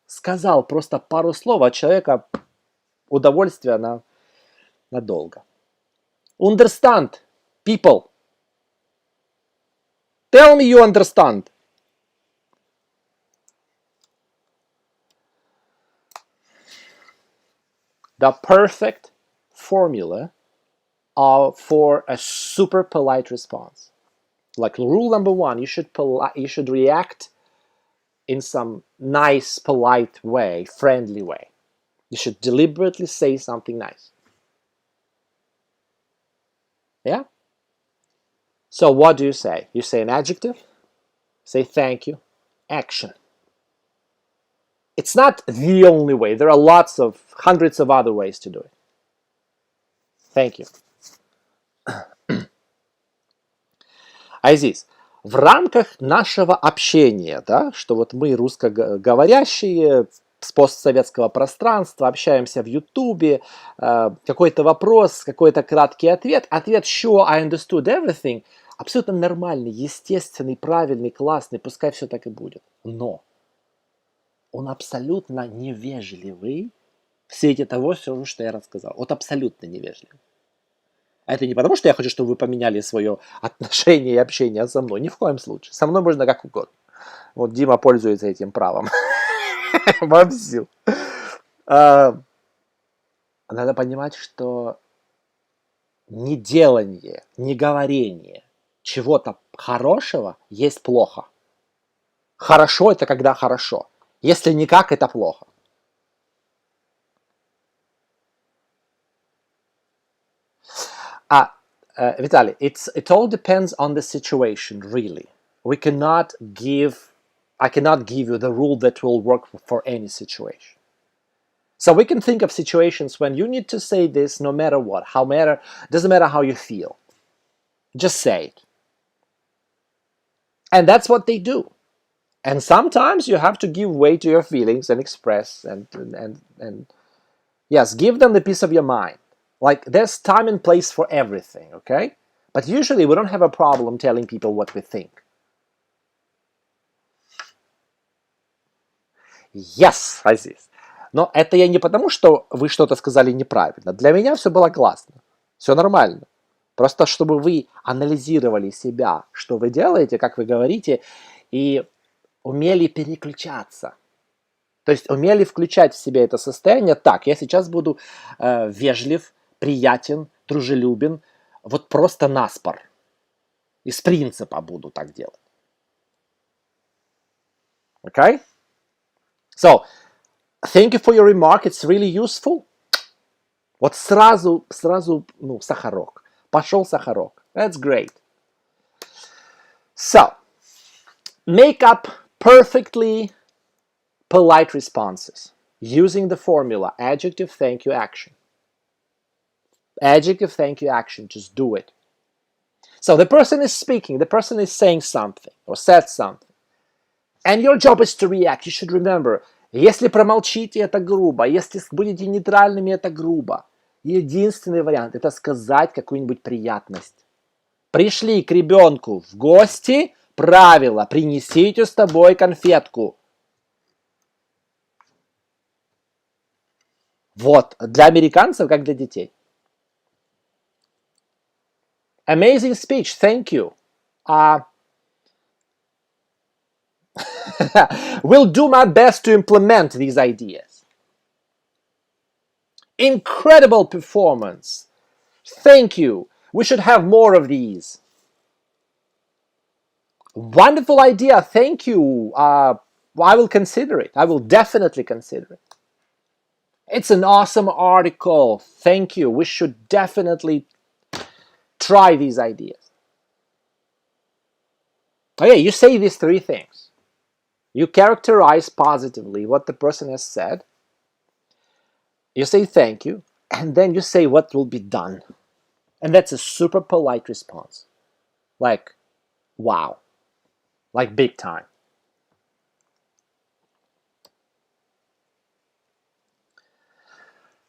Сказал просто пару слов, от человека удовольствие надолго. Understand, people. Tell me you understand. The perfect formula for a super polite response. Like, rule number one, you should react in some nice, polite way, friendly way. You should deliberately say something nice. Yeah? So what do you say? You say an adjective, say thank you, action. It's not the only way. There are hundreds of other ways to do it. Thank you. Азиз, в рамках нашего общения, да, что вот мы русскоговорящие с постсоветского пространства общаемся в Ютубе, какой-то вопрос, какой-то краткий ответ, sure, I understood everything, абсолютно нормальный, естественный, правильный, классный, пускай все так и будет. Но он абсолютно невежливый в свете того, всего, что я рассказал. Вот абсолютно невежливый. А это не потому, что я хочу, чтобы вы поменяли свое отношение и общение со мной. Ни в коем случае. Со мной можно как угодно. Вот Дима пользуется этим правом. Вовсю. Надо понимать, что неделание, неговорение чего-то хорошего есть плохо. Хорошо — это когда хорошо. Если никак, это плохо. Vitaly, it all depends on the situation, really. I cannot give you the rule that will work for any situation. So we can think of situations when you need to say this no matter what, doesn't matter how you feel. Just say it. And that's what they do. And sometimes you have to give way to your feelings and express and yes, give them the piece of your mind. Like, there's time and place for everything, okay? But usually we don't have a problem telling people what we think. Yes, Азиз. Но это я не потому, что вы что-то сказали неправильно. Для меня все было классно. Все нормально. Просто чтобы вы анализировали себя, что вы делаете, как вы говорите, и умели переключаться. То есть умели включать в себя это состояние. Так, я сейчас буду вежлив, приятен, дружелюбен, вот просто наспор. Из принципа буду так делать. Okay? So, thank you for your remark, it's really useful. Вот сразу, сахарок. Пошел сахарок. That's great. So, make up perfectly polite responses using the formula adjective, thank you, action. Adjective, thank you, action. Just do it. So the person is speaking, the person is saying something or said something. And your job is to react. You should remember, если промолчите, это грубо. Если будете нейтральными, это грубо. Единственный вариант – это сказать какую-нибудь приятность. Пришли к ребенку в гости, правило, принесите с тобой конфетку. Вот, для американцев, как для детей. Amazing speech, thank you. Will do my best to implement these ideas. Incredible performance. Thank you. We should have more of these. Wonderful idea. Thank you. I will consider it. I will definitely consider it. It's an awesome article. Thank you. We should definitely try these ideas. Okay, you say these three things. You characterize positively what the person has said. You say thank you, and then you say what will be done. And that's a super polite response. Like, wow. Like big time.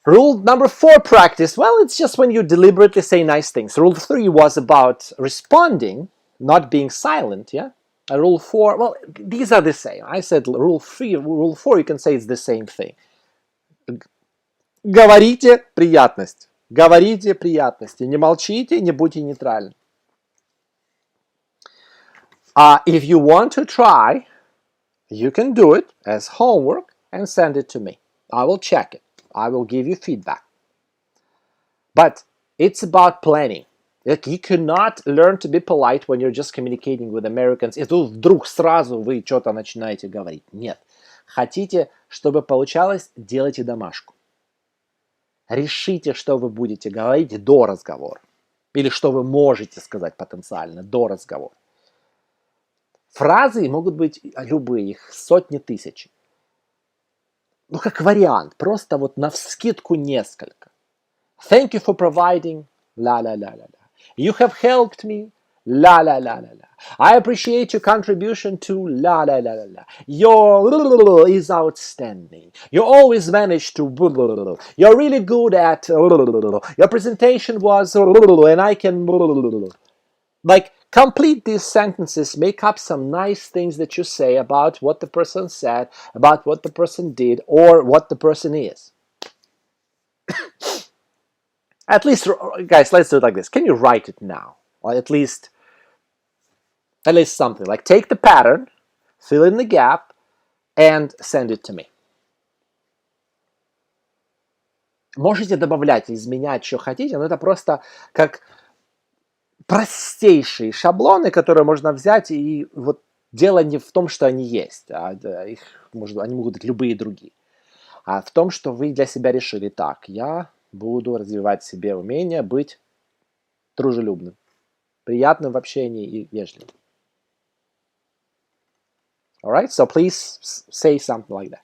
Rule number 4, practice. Well, it's just when you deliberately say nice things. Rule 3 was about responding, not being silent, yeah? Rule 4, well, these are the same. I said rule 3, rule 4, you can say it's the same thing. Говорите приятность. Говорите приятности. Не молчите, не будьте нейтральны. If you want to try, you can do it as homework and send it to me. I will check it. I will give you feedback. But it's about planning. Like, you cannot learn to be polite when you're just communicating with Americans, и тут вдруг сразу вы что-то начинаете говорить. Нет. Хотите, чтобы получалось, делайте домашку. Решите, что вы будете говорить до разговора. Или что вы можете сказать потенциально до разговора. Фразы могут быть любые, их сотни тысяч. Ну, как вариант, просто вот навскидку несколько. Thank you for providing, la-la-la-la-la. You have helped me, la-la-la-la-la. I appreciate your contribution to, la-la-la-la-la. Your is outstanding. You always manage to, you're really good at, your presentation was, and I can, like, complete these sentences, make up some nice things that you say about what the person said, about what the person did, or what the person is. At least, guys, let's do it like this. Can you write it now? Or at least something. Like, take the pattern, fill in the gap, and send it to me. Можете добавлять, изменять, что хотите, но это просто как простейшие шаблоны, которые можно взять, и вот дело не в том, что они есть, они могут быть любые другие, а в том, что вы для себя решили: так, я буду развивать в себе умение быть дружелюбным, приятным в общении и вежливым. Alright, so please say something like that.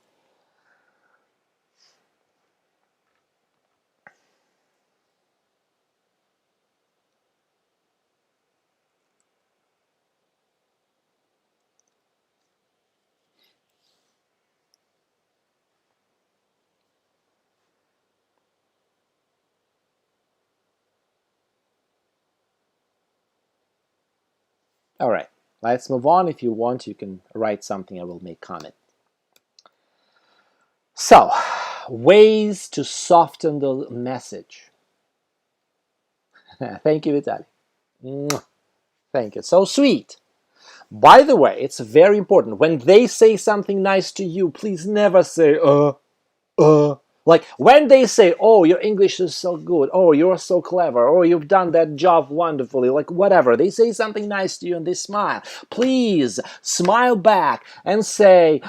All right, let's move on. If you want, you can write something. I will make comment. So, ways to soften the message. Thank you, Vitaly. Thank you. So sweet. By the way, it's very important. When they say something nice to you, please never say, Like, when they say, oh, your English is so good, oh, you're so clever, oh, you've done that job wonderfully, like, whatever. They say something nice to you and they smile. Please smile back and say,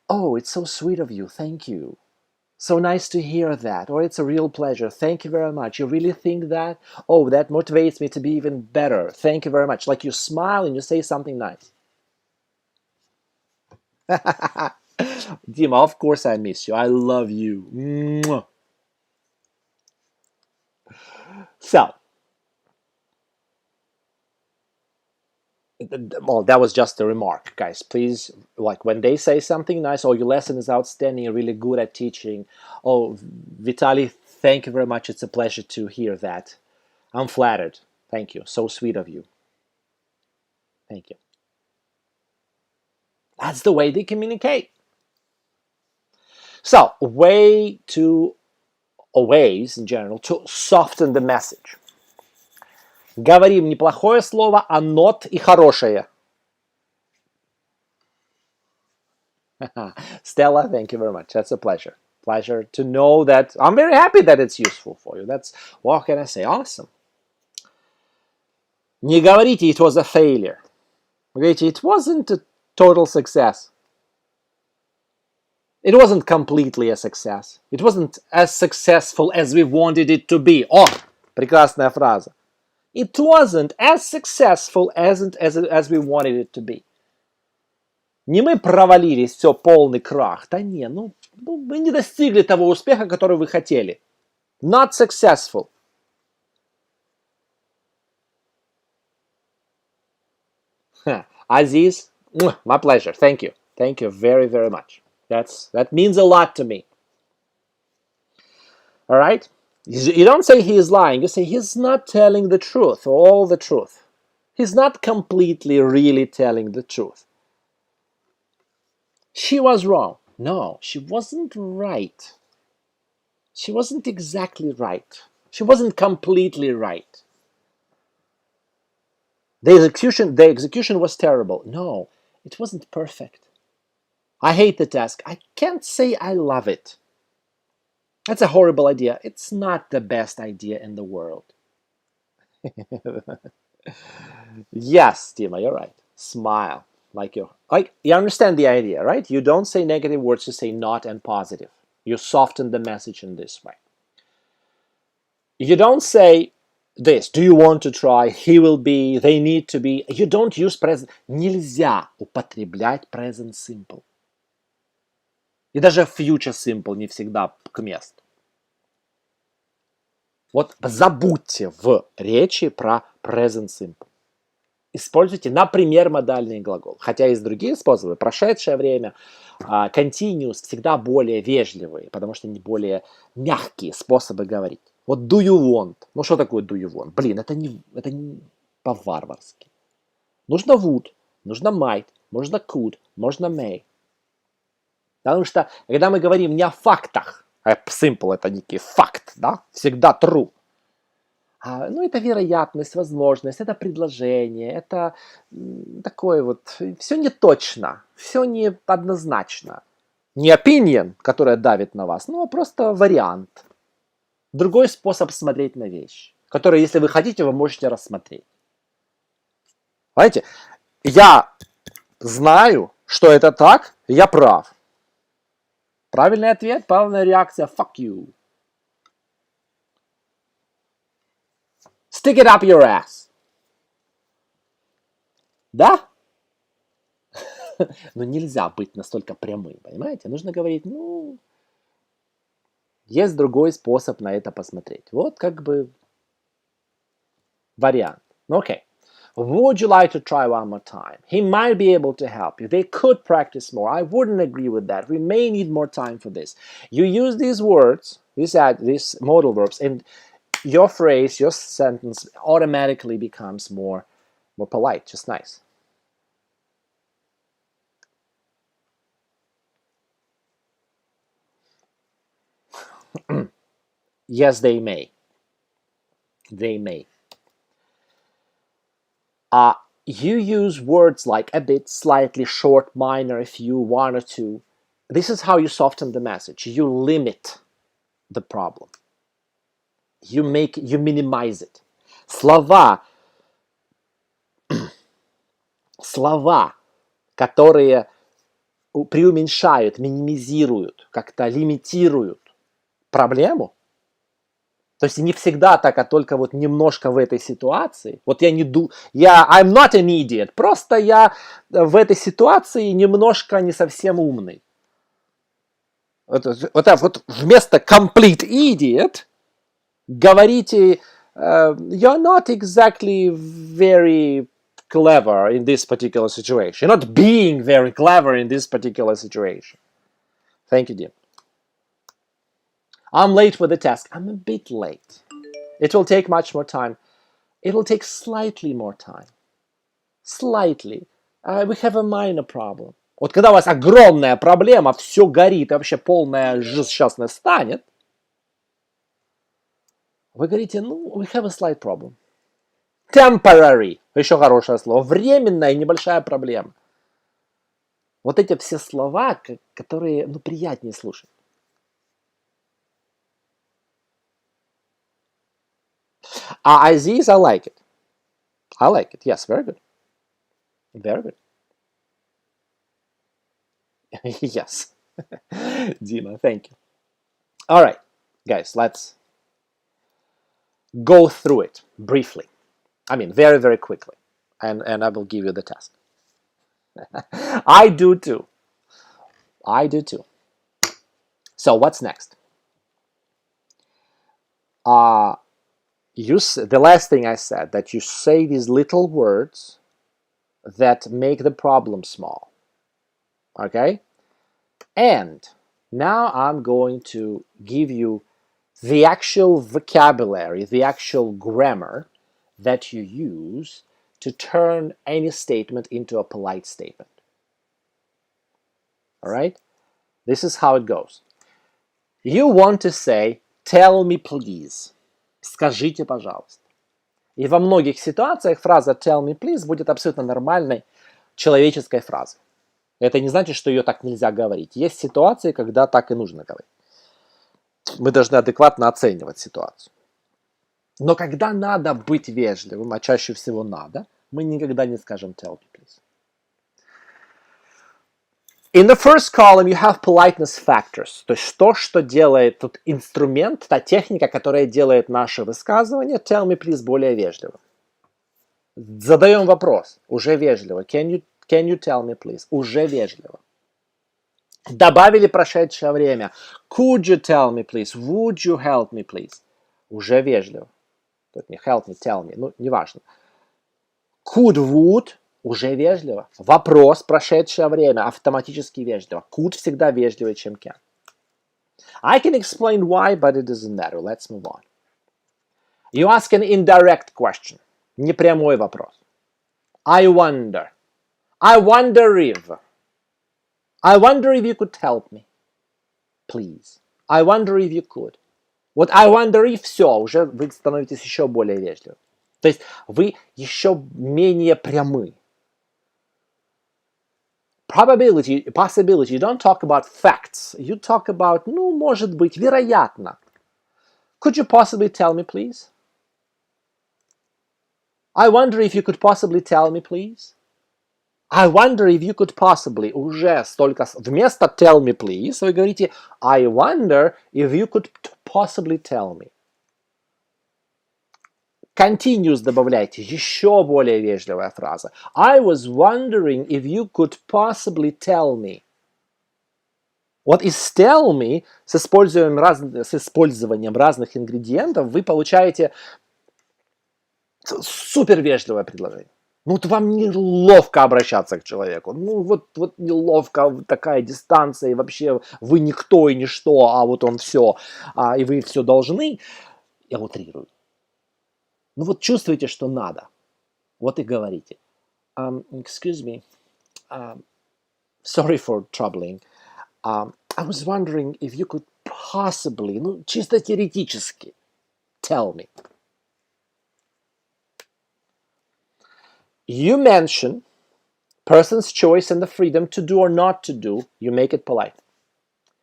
oh, it's so sweet of you. Thank you. So nice to hear that. Or it's a real pleasure. Thank you very much. You really think that? Oh, that motivates me to be even better. Thank you very much. Like, you smile and you say something nice. Dima, of course I miss you. I love you. Mwah. So, well, that was just a remark, guys. Please, like, when they say something nice, oh, your lesson is outstanding, you're really good at teaching. Oh, Vitaly, thank you very much. It's a pleasure to hear that. I'm flattered. Thank you. So sweet of you. Thank you. That's the way they communicate. So, ways in general to soften the message. Говорим не плохое слово, а not и хорошее. Stella, thank you very much. That's a pleasure. Pleasure to know that. I'm very happy that it's useful for you. That's, what can I say? Awesome. Не говорите it was a failure. Вы говорите it wasn't a total success. It wasn't completely a success. It wasn't as successful as we wanted it to be. О, прекрасная фраза. It wasn't as successful as we wanted it to be. Не мы провалились, все, полный крах. Да не, вы не достигли того успеха, который вы хотели. Not successful. Aziz, my pleasure. Thank you. Thank you very, very much. That means a lot to me. All right? You don't say he is lying. You say he's not telling the truth, all the truth. He's not completely really telling the truth. She was wrong. No, she wasn't right. She wasn't exactly right. She wasn't completely right. The execution was terrible. No, it wasn't perfect. I hate the task. I can't say I love it. That's a horrible idea. It's not the best idea in the world. Yes, Dima, you're right. Smile. You understand the idea, right? You don't say negative words, you say not and positive. You soften the message in this way. You don't say this. Do you want to try? He will be. They need to be. You don't use present. Нельзя употреблять present simple. И даже future simple не всегда к месту. Вот забудьте в речи про present simple. Используйте, например, модальный глагол. Хотя есть другие способы. Прошедшее время, continuous всегда более вежливые, потому что они более мягкие способы говорить. Вот do you want. Ну что такое do you want? Блин, это не по-варварски. Нужно would, нужно might, можно could, можно may. Потому что, когда мы говорим не о фактах, а simple это некий факт, да, всегда true. Это вероятность, возможность, это предложение, это такое вот, все не точно, все не однозначно. Не opinion, которая давит на вас, но просто вариант. Другой способ смотреть на вещи, который, если вы хотите, вы можете рассмотреть. Знаете, я знаю, что это так, я прав. Правильный ответ, правильная реакция, fuck you. Stick it up your ass. Да? Но нельзя быть настолько прямым, понимаете? Нужно говорить, есть другой способ на это посмотреть. Вот как бы вариант. Okay. Would you like to try one more time? He might be able to help you. They could practice more. I wouldn't agree with that. We may need more time for this. You use these words, these modal verbs, and your phrase, your sentence automatically becomes more polite, just nice. Yes, they may. They may. You use words like a bit, slightly, short, minor, a few, one or two. This is how you soften the message. You limit the problem. You minimize it. Слова, которые преуменьшают, минимизируют, как-то лимитируют проблему. То есть не всегда так, а только вот немножко в этой ситуации. Вот I'm not an idiot, просто я в этой ситуации немножко не совсем умный. Вот вместо complete idiot говорите you're not exactly very clever in this particular situation. You're not being very clever in this particular situation. Thank you, dear. I'm late for the task. I'm a bit late. It will take much more time. It will take slightly more time. Slightly. We have a minor problem. Вот когда у вас огромная проблема, все горит, и вообще полная жизнь сейчас настанет, вы говорите, we have a slight problem. Temporary. Еще хорошее слово. Временная небольшая проблема. Вот эти все слова, которые, приятнее слушать. Aziz, I like it. I like it. Yes, very good. Very good. Yes. Dima, thank you. All right, guys, let's go through it briefly. I mean, very, very quickly. And I will give you the test. I do too. I do too. So what's next? The last thing I said, that you say these little words that make the problem small. Okay? And now I'm going to give you the actual vocabulary, the actual grammar that you use to turn any statement into a polite statement. All right? This is how it goes. You want to say, tell me please. Скажите, пожалуйста. И во многих ситуациях фраза tell me please будет абсолютно нормальной человеческой фразой. Это не значит, что ее так нельзя говорить. Есть ситуации, когда так и нужно говорить. Мы должны адекватно оценивать ситуацию. Но когда надо быть вежливым, а чаще всего надо, мы никогда не скажем tell me please. In the first column you have politeness factors. То есть то, что делает тут инструмент, та техника, которая делает наше высказывание tell me please более вежливым. Задаем вопрос, уже вежливо. Can you tell me please? Уже вежливо. Добавили прошедшее время. Could you tell me please? Would you help me please? Уже вежливо. Тут не help me, tell me. Ну, неважно. Could, would. Уже вежливо. Вопрос, прошедшее время, автоматически вежливо. Could всегда вежливее, чем can. I can explain why, but it doesn't matter. Let's move on. You ask an indirect question. Непрямой вопрос. I wonder. I wonder if. I wonder if you could help me. Please. I wonder if you could. Вот I wonder if все, уже вы становитесь еще более вежливым. То есть вы еще менее прямы. Probability, possibility, you don't talk about facts. You talk about, ну, может быть, вероятно. Could you possibly tell me, please? I wonder if you could possibly tell me, please? I wonder if you could possibly, уже столько, вместо tell me, please, вы говорите I wonder if you could possibly tell me. Continuous добавляйте, еще более вежливая фраза. I was wondering if you could possibly tell me. Вот из tell me с использованием разных ингредиентов вы получаете супер вежливое предложение. Ну вот вам неловко обращаться к человеку. Ну вот неловко, такая дистанция, и вообще вы никто и ничто, а вот он все, и вы все должны. Я утрирую. Ну вот чувствуете, что надо. Вот и говорите. Excuse me. Sorry for troubling. I was wondering if you could possibly, ну чисто теоретически, tell me. You mention person's choice and the freedom to do or not to do. You make it polite.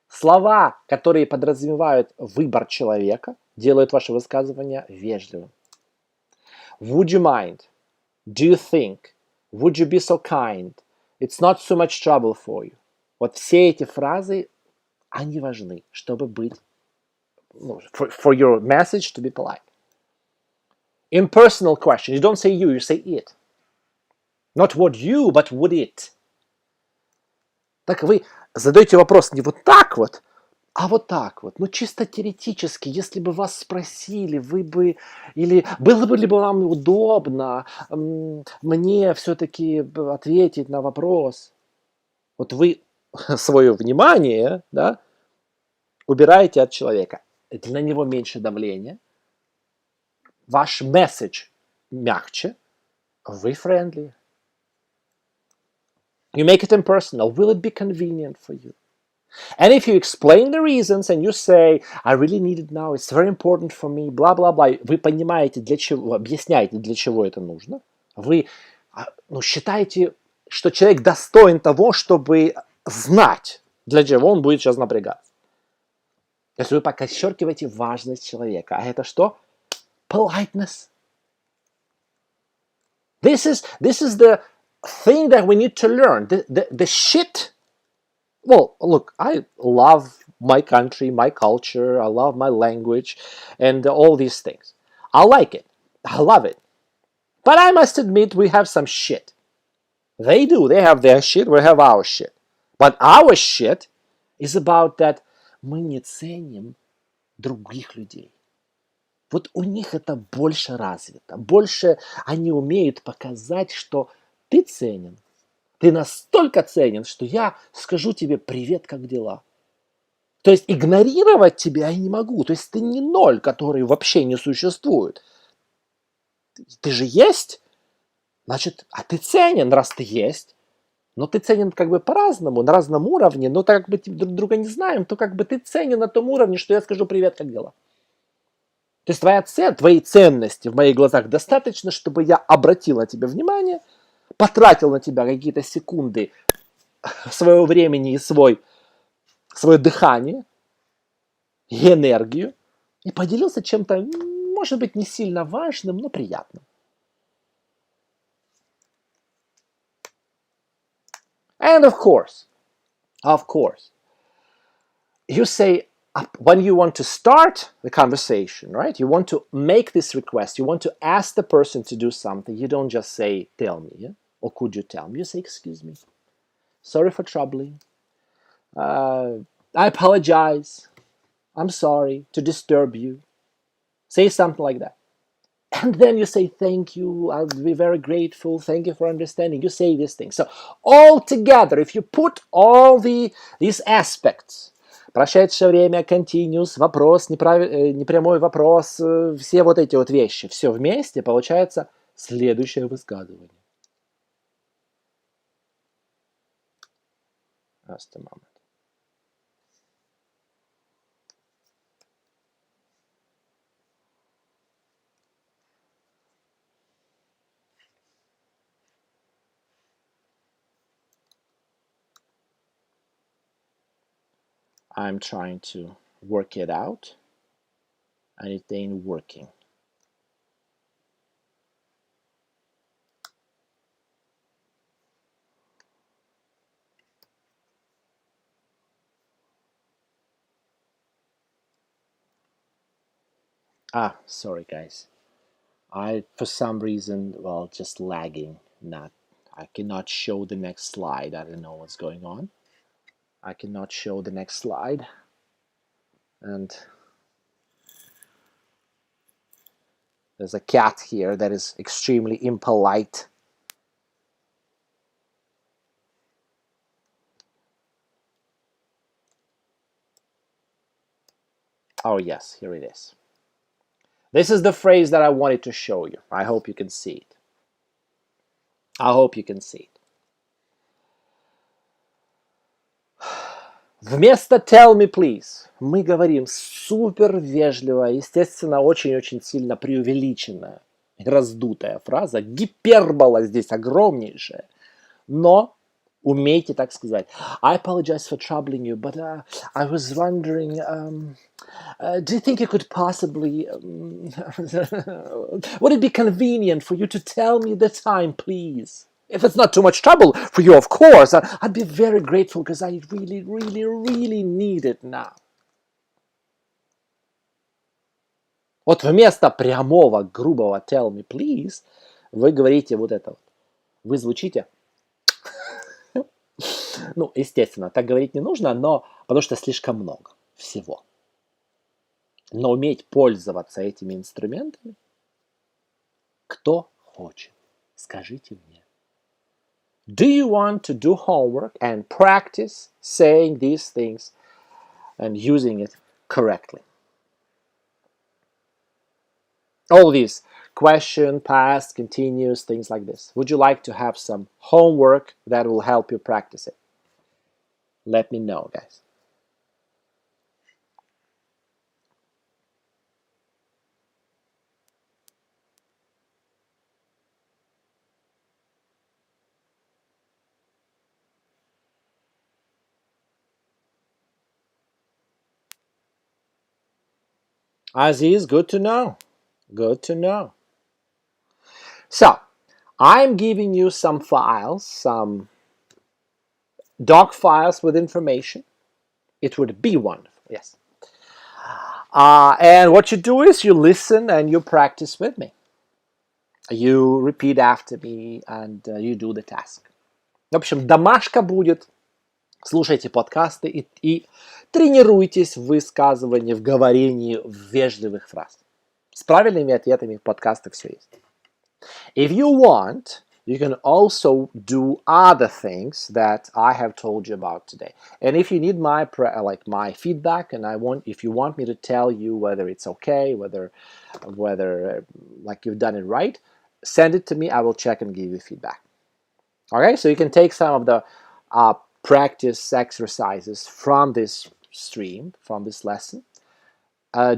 Слова, которые подразумевают выбор человека, делают ваше высказывание вежливым. Would you mind? Do you think? Would you be so kind? It's not so much trouble for you. Вот все эти фразы, они важны, чтобы быть, for your message to be polite. Impersonal question. You don't say you say it. Not would you, but would it. Так вы задаете вопрос не вот так вот, а вот так вот. Ну, чисто теоретически, если бы вас спросили, вы бы... Или было бы ли бы вам удобно мне все-таки ответить на вопрос? Вот вы свое внимание, да, убираете от человека. На него меньше давления. Ваш месседж мягче. Вы friendly. You make it impersonal. Will it be convenient for you? And if you explain the reasons and you say, I really need it now, it's very important for me, бла-бла-бла, вы понимаете, для чего, объясняете, для чего это нужно, вы считаете, что человек достоин того, чтобы знать, для чего он будет сейчас напрягаться. То есть вы подчеркиваете важность человека. А это что? Politeness. This is the thing that we need to learn. The shit. Well, look, I love my country, my culture, I love my language, and all these things. I like it. I love it. But I must admit, we have some shit. They do. They have their shit, we have our shit. But our shit is about that мы не ценим других людей. Вот у них это больше развито. Больше они умеют показать, что ты ценен. Ты настолько ценен, что я скажу тебе «Привет, как дела?». То есть игнорировать тебя я не могу. То есть ты не ноль, который вообще не существует. Ты же есть, значит, а ты ценен, раз ты есть. Но ты ценен как бы по-разному, на разном уровне. Но так как мы друг друга не знаем, то как бы ты ценен на том уровне, что я скажу «Привет, как дела?». То есть твоей ценности в моих глазах достаточно, чтобы я обратил на тебя внимание, потратил на тебя какие-то секунды своего времени и свое дыхание и энергию и поделился чем-то, может быть, не сильно важным, но приятным. And of course, you say, when you want to start the conversation, right? You want to make this request. You want to ask the person to do something. You don't just say, tell me, yeah? Or could you tell me? You say, excuse me. Sorry for troubling. I apologize. I'm sorry to disturb you. Say something like that. And then you say, thank you. I'll be very grateful. Thank you for understanding. You say these things. So all together, if you put all these aspects, прошедшее время, continuous, вопрос, непрямой вопрос, все вот эти вот вещи, все вместе, получается следующее высказывание. Just a moment. I'm trying to work it out, and it ain't working. Sorry guys. For some reason, well, just lagging. I cannot show the next slide. I don't know what's going on. I cannot show the next slide. And there's a cat here that is extremely impolite. Oh yes, here it is. This is the phrase that I wanted to show you. I hope you can see it. I hope you can see it. Вместо tell me please мы говорим супер вежливо, естественно, очень-очень сильно преувеличенная, раздутая фраза, гипербола здесь огромнейшая, но умейте так сказать. I apologize for troubling you, but I was wondering, do you think you could possibly, would it be convenient for you to tell me the time, please? If it's not too much trouble for you, of course, I'd be very grateful because I really, really, really need it now. Вот вместо прямого, грубого tell me please, вы говорите вот это вот. Вы звучите. Ну, естественно, так говорить не нужно, но потому что слишком много всего. Но уметь пользоваться этими инструментами, кто хочет, скажите мне. Do you want to do homework and practice saying these things and using it correctly? All these question, past, continuous, things like this. Would you like to have some homework that will help you practice it? Let me know, guys. Aziz, good to know. Good to know. So, I'm giving you some files, some doc files with information. It would be wonderful, yes. And what you do is you listen and you practice with me. You repeat after me and you do the task. В общем, домашка будет. Слушайте подкасты и тренируйтесь в высказывании, в говорении вежливых фраз. С правильными ответами в подкастах все есть. If you want, you can also do other things that I have told you about today. And if you need my feedback, and if you want me to tell you whether it's okay, whether you've done it right, send it to me. I will check and give you feedback. Okay, so you can take some of the practice exercises from this stream, from this lesson,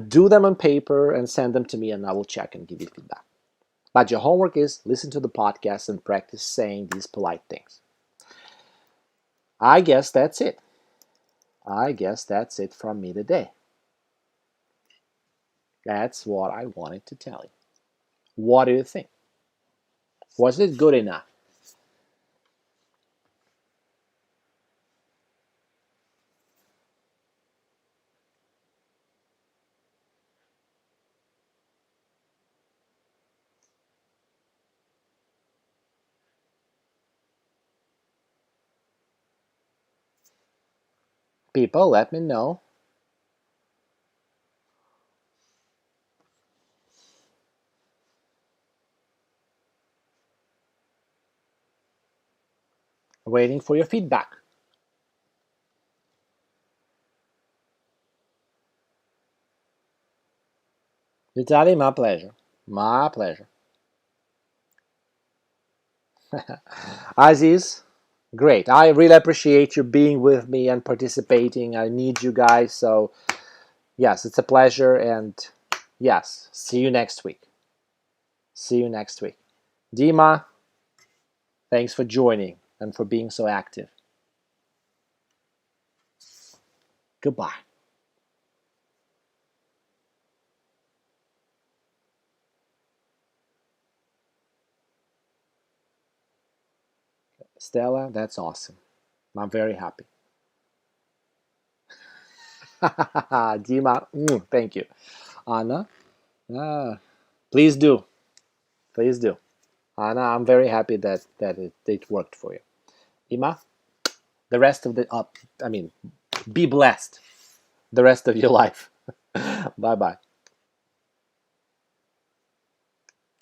do them on paper and send them to me, and I will check and give you feedback. But your homework is listen to the podcast and practice saying these polite things. I guess that's it. I guess that's it from me today. That's what I wanted to tell you. What do you think? Was it good enough? People, let me know. Waiting for your feedback. Vitaly, my pleasure. My pleasure. Aziz, great. I really appreciate you being with me and participating. I need you guys. So, yes, it's a pleasure. And yes, see you next week. See you next week. Dima, thanks for joining and for being so active. Goodbye. Stella, that's awesome. I'm very happy. Dima, thank you. Anna, please do. Please do. Anna, I'm very happy that it worked for you. Ima, the rest of the, be blessed the rest of your life. Bye-bye.